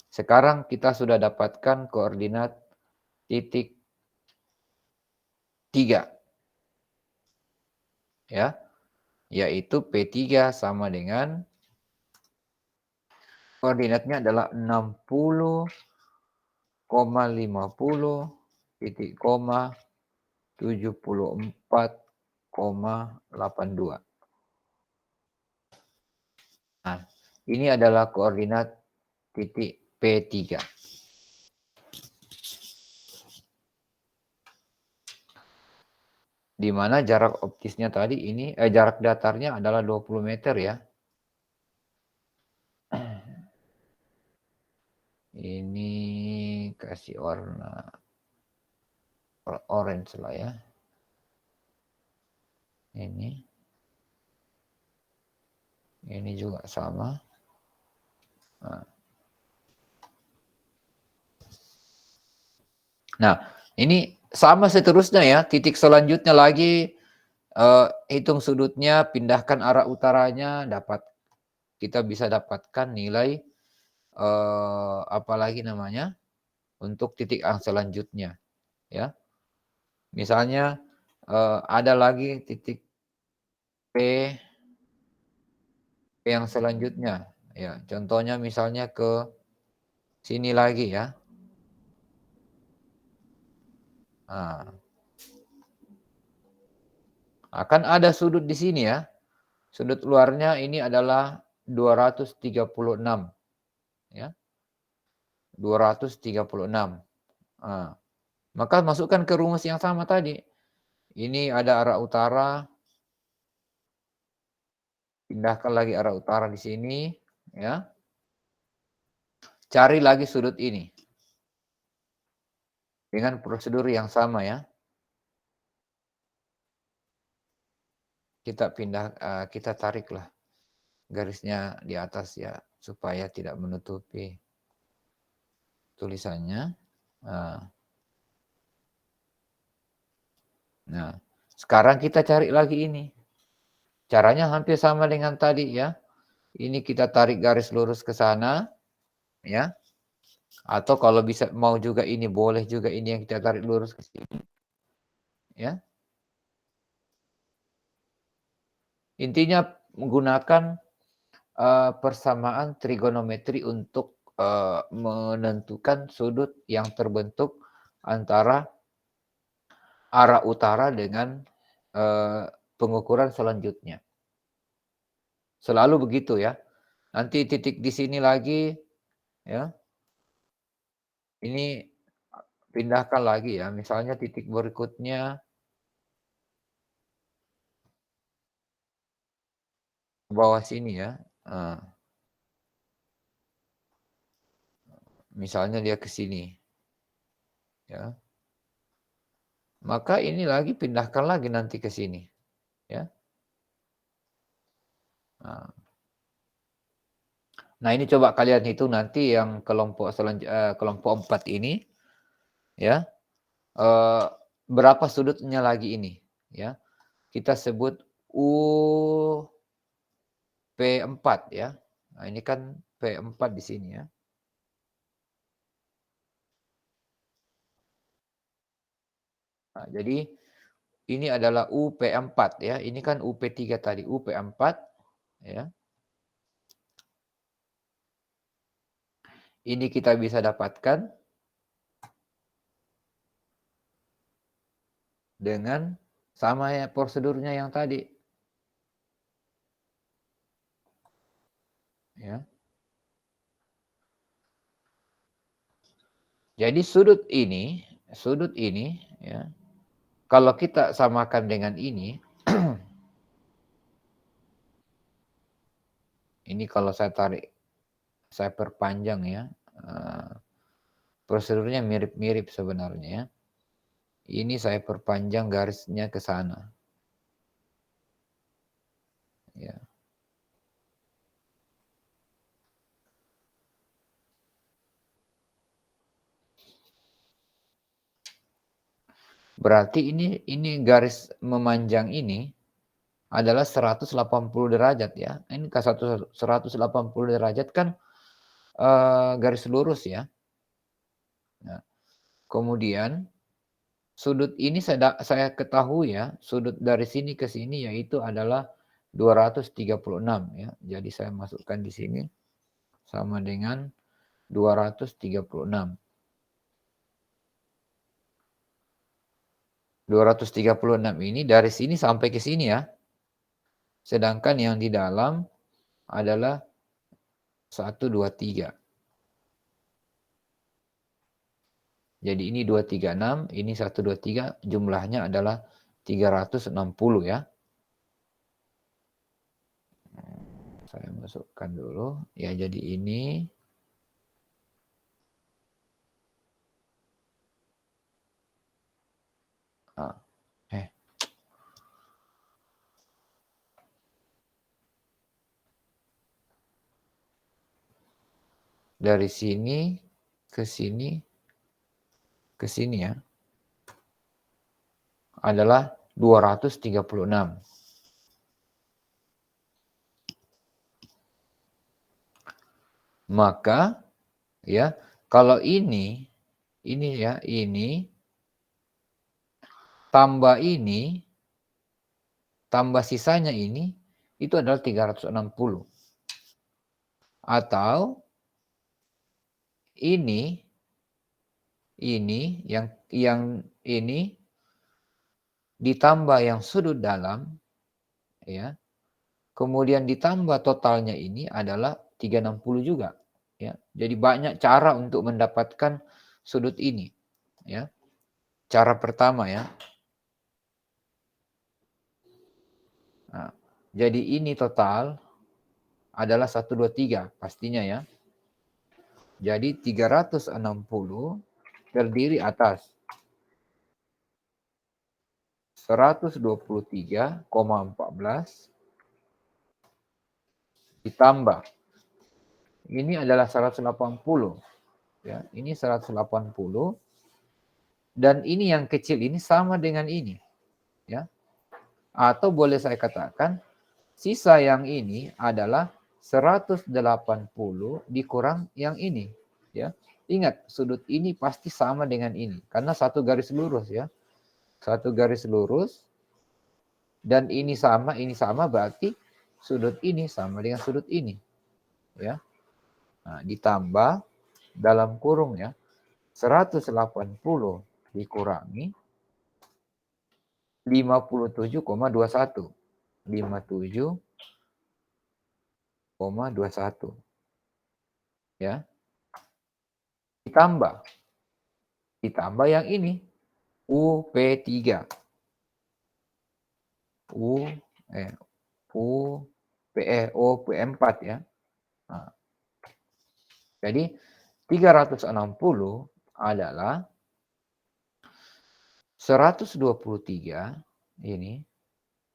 sekarang kita sudah dapatkan koordinat titik 3. ya, yaitu P3 sama dengan koordinatnya adalah 60,50 titik koma 74,82. Nah, ini adalah koordinat titik P3. Di mana jarak optisnya tadi ini, jarak datarnya adalah 20 meter ya. Ini kasih warna orange lah ya. Ini juga sama. Nah, ini sama seterusnya ya. Titik selanjutnya lagi, hitung sudutnya, pindahkan arah utaranya, kita bisa dapatkan nilai apa lagi namanya untuk titik yang selanjutnya, ya. Misalnya ada lagi titik P yang selanjutnya, ya. Contohnya misalnya ke sini lagi ya. Nah, akan ada sudut di sini ya. Sudut luarnya ini adalah 236, ya. 236. Nah, maka masukkan ke rumus yang sama tadi. Ini ada arah utara, pindahkan lagi arah utara di sini, ya. Cari lagi sudut ini. Dengan prosedur yang sama ya. Kita tariklah garisnya di atas ya, supaya tidak menutupi tulisannya. Nah, sekarang kita cari lagi ini. Caranya hampir sama dengan tadi ya. Ini kita tarik garis lurus ke sana, ya. Atau kalau bisa mau juga ini, boleh juga ini yang kita tarik lurus ke sini. Ya. Intinya menggunakan persamaan trigonometri untuk menentukan sudut yang terbentuk antara arah utara dengan pengukuran selanjutnya. Selalu begitu ya. Nanti titik di sini lagi, ya. Ini pindahkan lagi ya. Misalnya titik berikutnya ke bawah sini ya. Misalnya dia ke sini. Ya. Maka ini lagi pindahkan lagi nanti ke sini. Ya. Nah, ini coba kalian hitung nanti yang kelompok 4 ini, ya, berapa sudutnya lagi ini, ya. Kita sebut P4 ya. Nah, ini kan P4 di sini ya. Nah, jadi ini adalah UP4 ya. Ini kan UP3 tadi, UP4 ya. Ini kita bisa dapatkan dengan sama ya prosedurnya yang tadi. Ya. Jadi sudut ini ya. Kalau kita samakan dengan ini, ini kalau saya tarik, saya perpanjang ya. Prosedurnya mirip-mirip sebenarnya ya. Ini saya perpanjang garisnya ke sana. Ya. Berarti ini garis memanjang ini adalah 180 derajat ya. Ini ke 180 derajat kan garis lurus ya. Nah, kemudian Sudut ini saya ketahui ya, sudut dari sini ke sini yaitu adalah 236 ya. Jadi saya masukkan di sini sama dengan 236. 236 ini dari sini sampai ke sini ya. Sedangkan yang di dalam adalah 123. Jadi ini 236, ini 123, jumlahnya adalah 360 ya. Saya masukkan dulu. Ya, jadi ini dari sini ke sini ya adalah 236. Maka ya, kalau ini ya, ini tambah sisanya ini itu adalah 360. Atau ini yang ini ditambah yang sudut dalam ya. Kemudian ditambah totalnya ini adalah 360 juga ya. Jadi banyak cara untuk mendapatkan sudut ini ya. Cara pertama ya. Nah, jadi ini total adalah 123 pastinya ya. Jadi 360 terdiri atas 123,14 ditambah ini adalah 180 ya. Ini 180 dan ini yang kecil ini sama dengan ini ya. Atau boleh saya katakan sisa yang ini adalah 180 dikurang yang ini ya. Ingat, sudut ini pasti sama dengan ini karena satu garis lurus ya. Satu garis lurus dan ini sama berarti sudut ini sama dengan sudut ini ya. Nah, ditambah dalam kurung ya 180 dikurangi 57,21. 57,21 ya. Ditambah yang ini UP3. UP4 ya. Nah, jadi 360 adalah 123 ini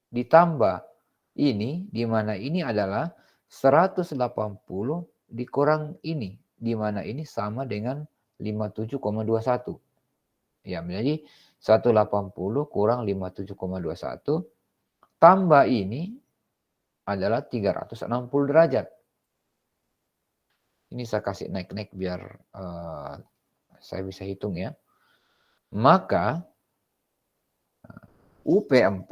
ditambah ini, di mana ini adalah 180 dikurang ini, di mana ini sama dengan 57,21. Ya, menjadi 180 kurang 57,21 tambah ini adalah 360 derajat. Ini saya kasih naik-naik biar saya bisa hitung ya. Maka UP4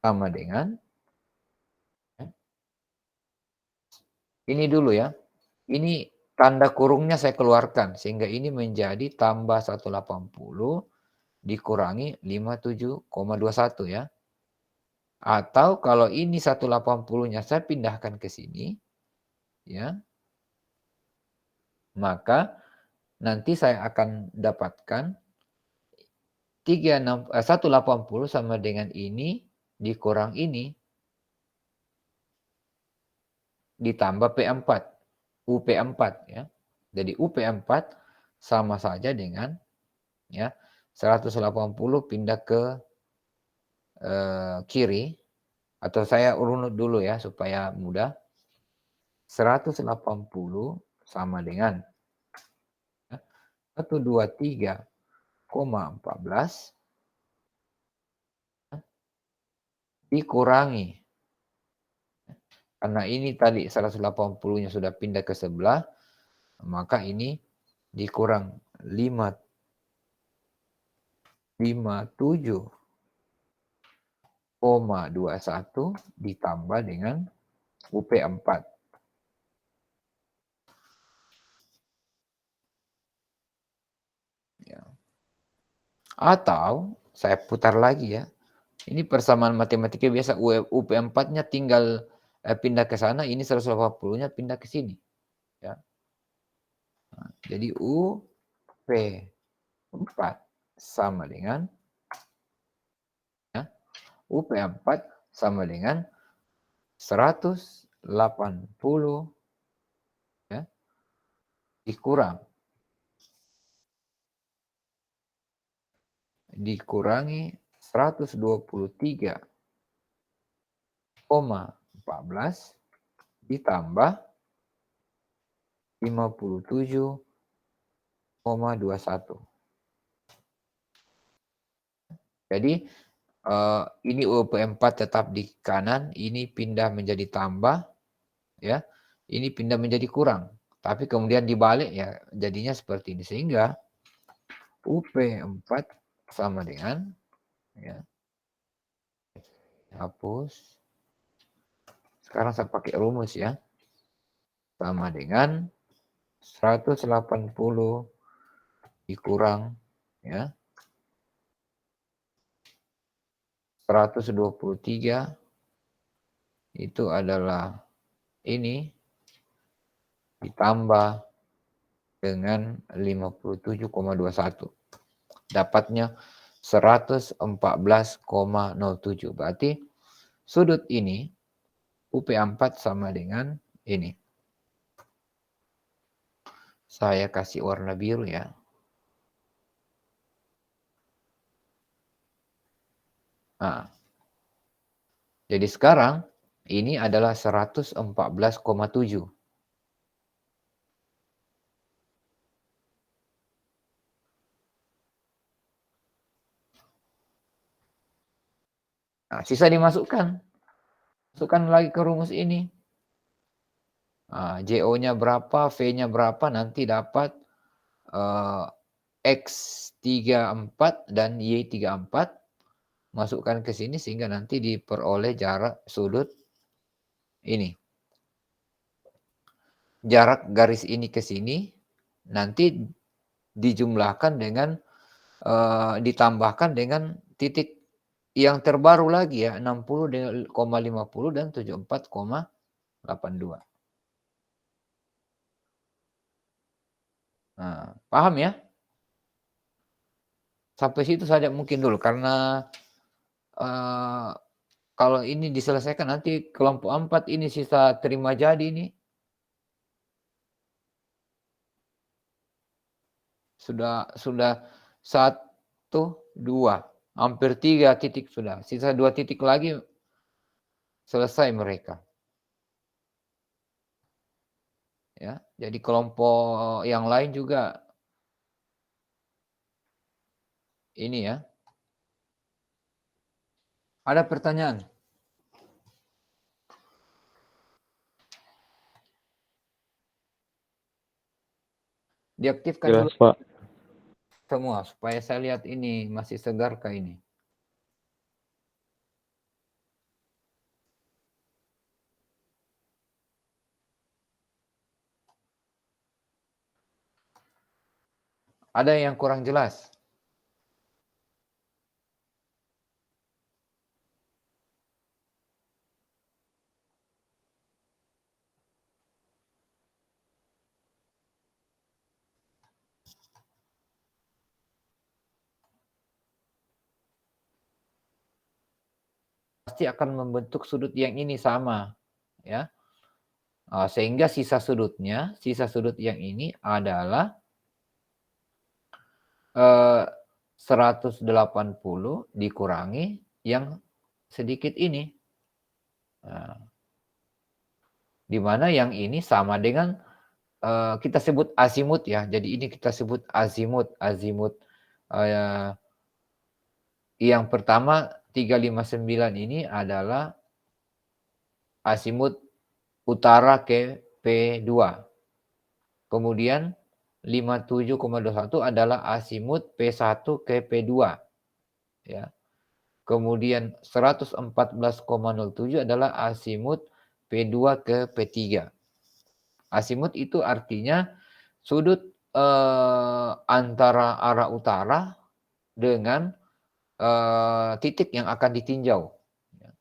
sama dengan ini dulu ya. Ini tanda kurungnya saya keluarkan sehingga ini menjadi tambah 180 dikurangi 57,21 ya. Atau kalau ini 180-nya saya pindahkan ke sini ya. Maka nanti saya akan dapatkan 180 sama dengan ini dikurang ini ditambah P4. UP4 ya. Jadi UP4 sama saja dengan ya 180 pindah ke kiri atau saya runut dulu ya supaya mudah. 180 sama dengan 123,14 dikurangi. Karena ini tadi 180-nya sudah pindah ke sebelah, maka ini dikurang 557,21 ditambah dengan UP4. Ya. Atau saya putar lagi ya. Ini persamaan matematika biasa, UP4-nya tinggal pindah ke sana, ini 180-nya pindah ke sini. Ya. Nah, jadi UP4 sama dengan UP4 sama dengan 180 ya, dikurangi 123,14 ditambah 57,21. Jadi ini UP4 tetap di kanan, ini pindah menjadi tambah, ya. Ini pindah menjadi kurang. Tapi kemudian dibalik ya, jadinya seperti ini. Sehingga UP4 sama dengan, ya, hapus. Sekarang saya pakai rumus ya. Sama dengan 180 dikurang, ya, 123 itu adalah ini ditambah dengan 57,21. Dapatnya 114,07. Berarti sudut ini UP4 sama dengan ini. Saya kasih warna biru ya. Nah, jadi sekarang ini adalah 114,7. Nah, sisa dimasukkan. Masukkan lagi ke rumus ini. Nah, JO-nya berapa, V-nya berapa, nanti dapat X34 dan Y34. Masukkan ke sini sehingga nanti diperoleh jarak sudut ini. Jarak garis ini ke sini nanti dijumlahkan dengan ditambahkan dengan titik yang terbaru lagi ya, 60,50 dan 74,82. Nah, paham ya? Sampai situ saja mungkin dulu karena kalau ini diselesaikan nanti kelompok 4 ini sisa terima jadi ini. Sudah 1, 2, hampir 3 titik sudah. Sisa 2 titik lagi selesai mereka. Ya, jadi kelompok yang lain juga ini ya. Ada pertanyaan? Diaktifkan Jelas, dulu Pak. semua supaya saya lihat ini masih segar kah ini. Ada yang kurang jelas? Pasti akan membentuk sudut yang ini sama, ya. Sehingga sisa sudut yang ini adalah 180 dikurangi yang sedikit ini. Nah, di mana yang ini sama dengan kita sebut azimut ya. Jadi ini kita sebut azimut. Yang pertama 359 ini adalah azimut utara ke P2. Kemudian 57,21 adalah azimut P1 ke P2 ya. Kemudian 114,07 adalah azimut P2 ke P3. Azimut itu artinya sudut antara arah utara dengan titik yang akan ditinjau. Ya.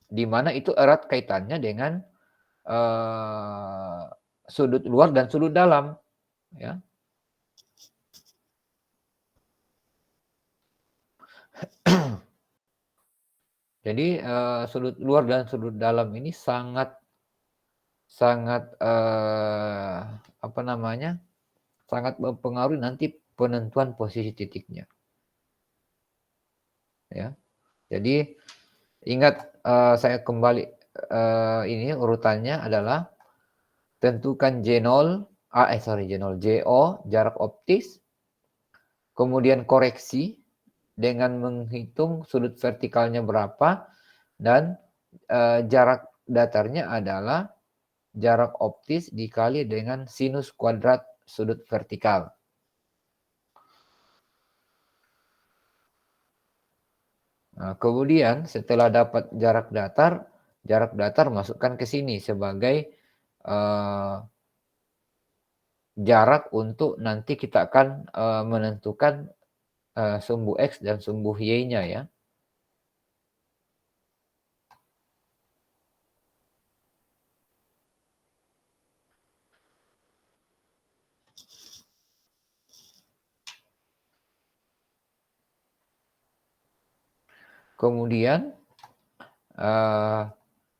Di mana itu erat kaitannya dengan sudut luar dan sudut dalam. Ya. Jadi sudut luar dan sudut dalam ini sangat apa namanya? Sangat mempengaruhi nanti penentuan posisi titiknya. Ya. Jadi ingat saya kembali ini urutannya adalah tentukan J0 JO jarak optis, kemudian koreksi dengan menghitung sudut vertikalnya berapa dan jarak datarnya adalah jarak optis dikali dengan sinus kuadrat sudut vertikal. Nah, kemudian setelah dapat jarak datar masukkan ke sini sebagai jarak untuk nanti kita akan menentukan sumbu X dan sumbu Y-nya ya. Kemudian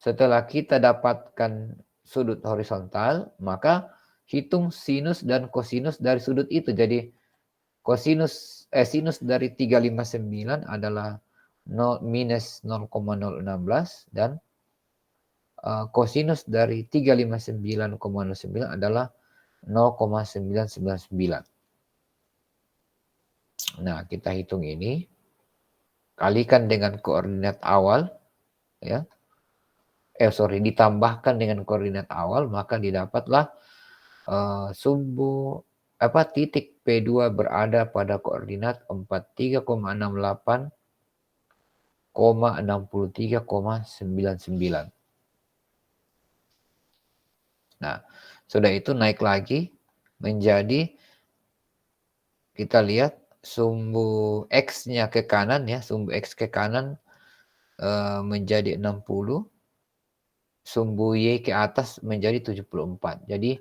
setelah kita dapatkan sudut horizontal, maka hitung sinus dan kosinus dari sudut itu. Jadi sinus dari 359 adalah minus 0,016 dan kosinus dari 359,09 adalah 0,999. Nah, kita hitung ini. Kalikan dengan koordinat awal, ya. Ditambahkan dengan koordinat awal, maka didapatlah titik P2 berada pada koordinat 43,68,63,99. Nah, sudah itu naik lagi menjadi, kita lihat sumbu X-nya ke kanan ya, sumbu X ke kanan menjadi 60, sumbu Y ke atas menjadi 74. Jadi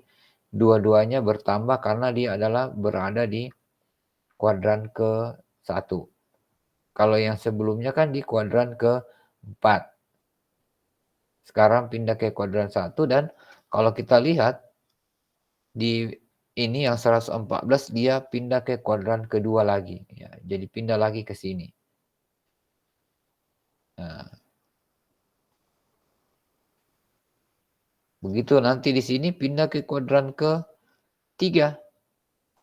dua-duanya bertambah karena dia adalah berada di kuadran ke-1. Kalau yang sebelumnya kan di kuadran ke-4. Sekarang pindah ke kuadran 1 dan kalau kita lihat di ini yang 114 dia pindah ke kuadran kedua lagi ya. Jadi pindah lagi ke sini. Nah, begitu nanti di sini pindah ke kuadran ke-3.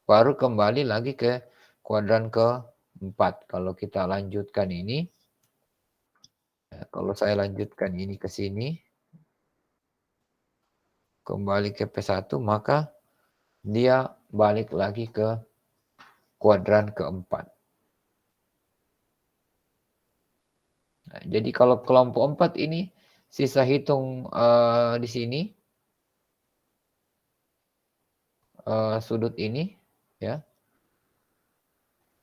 Baru kembali lagi ke kuadran ke-4. Kalau kita lanjutkan ini, kalau saya lanjutkan ini ke sini, kembali ke P1, maka dia balik lagi ke kuadran ke-4. Nah, jadi kalau kelompok 4 ini, sisa hitung di sini, sudut ini, ya.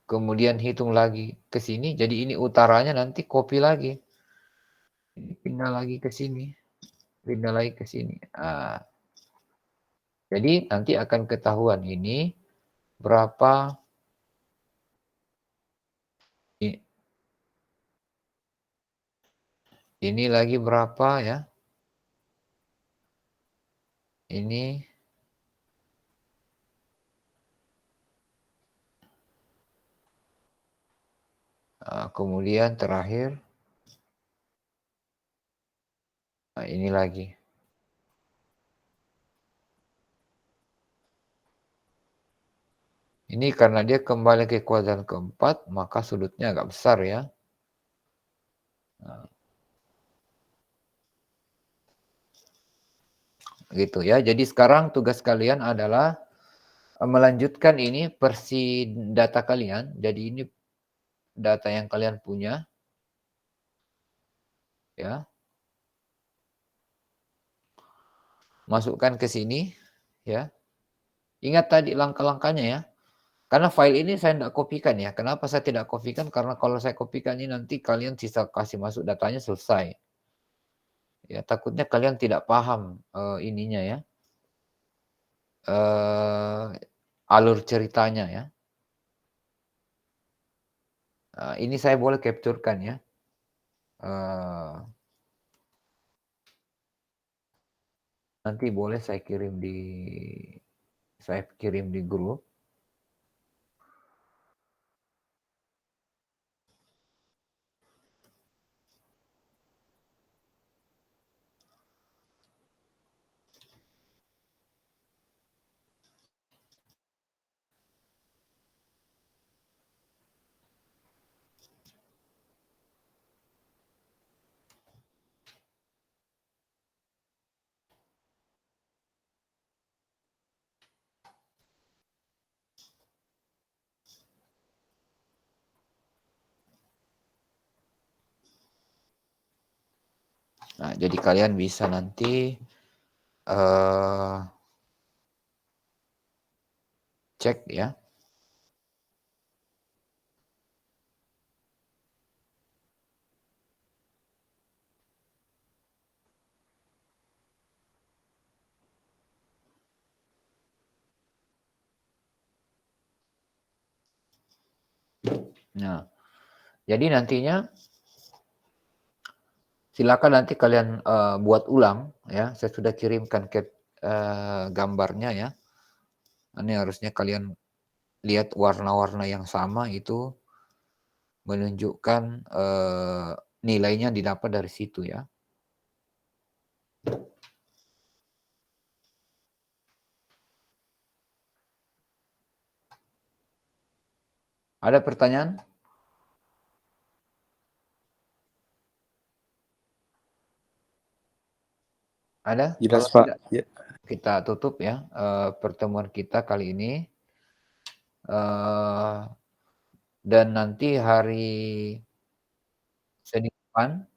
Kemudian hitung lagi ke sini, jadi ini utaranya nanti copy lagi. Pindah lagi ke sini, pindah lagi ke sini. Nah, jadi nanti akan ketahuan ini berapa ini lagi berapa ya. Ini kemudian terakhir ini lagi. Ini karena dia kembali ke kuadran ke-4, maka sudutnya agak besar ya. Nah, gitu ya. Jadi sekarang tugas kalian adalah melanjutkan ini versi data kalian. Jadi ini data yang kalian punya, ya. Masukkan ke sini, ya. Ingat tadi langkah-langkahnya ya. Karena file ini saya tidak kopikan ya. Kenapa saya tidak kopikan? Karena kalau saya kopikan ini nanti kalian sisa kasih masuk datanya selesai. Ya, takutnya kalian tidak paham ininya ya. Alur ceritanya ya. Ini saya boleh capturekan ya. Nanti boleh saya kirim di grup. Nah, jadi kalian bisa nanti cek ya. Nah, jadi nantinya silakan nanti kalian buat ulang ya. Saya sudah kirimkan gambarnya ya. Ini harusnya kalian lihat warna-warna yang sama itu menunjukkan nilainya didapat dari situ ya. Ada pertanyaan? Ada? Jelas, Kalau Pak. tidak, Ya. kita tutup ya pertemuan kita kali ini. Dan nanti hari Senin depan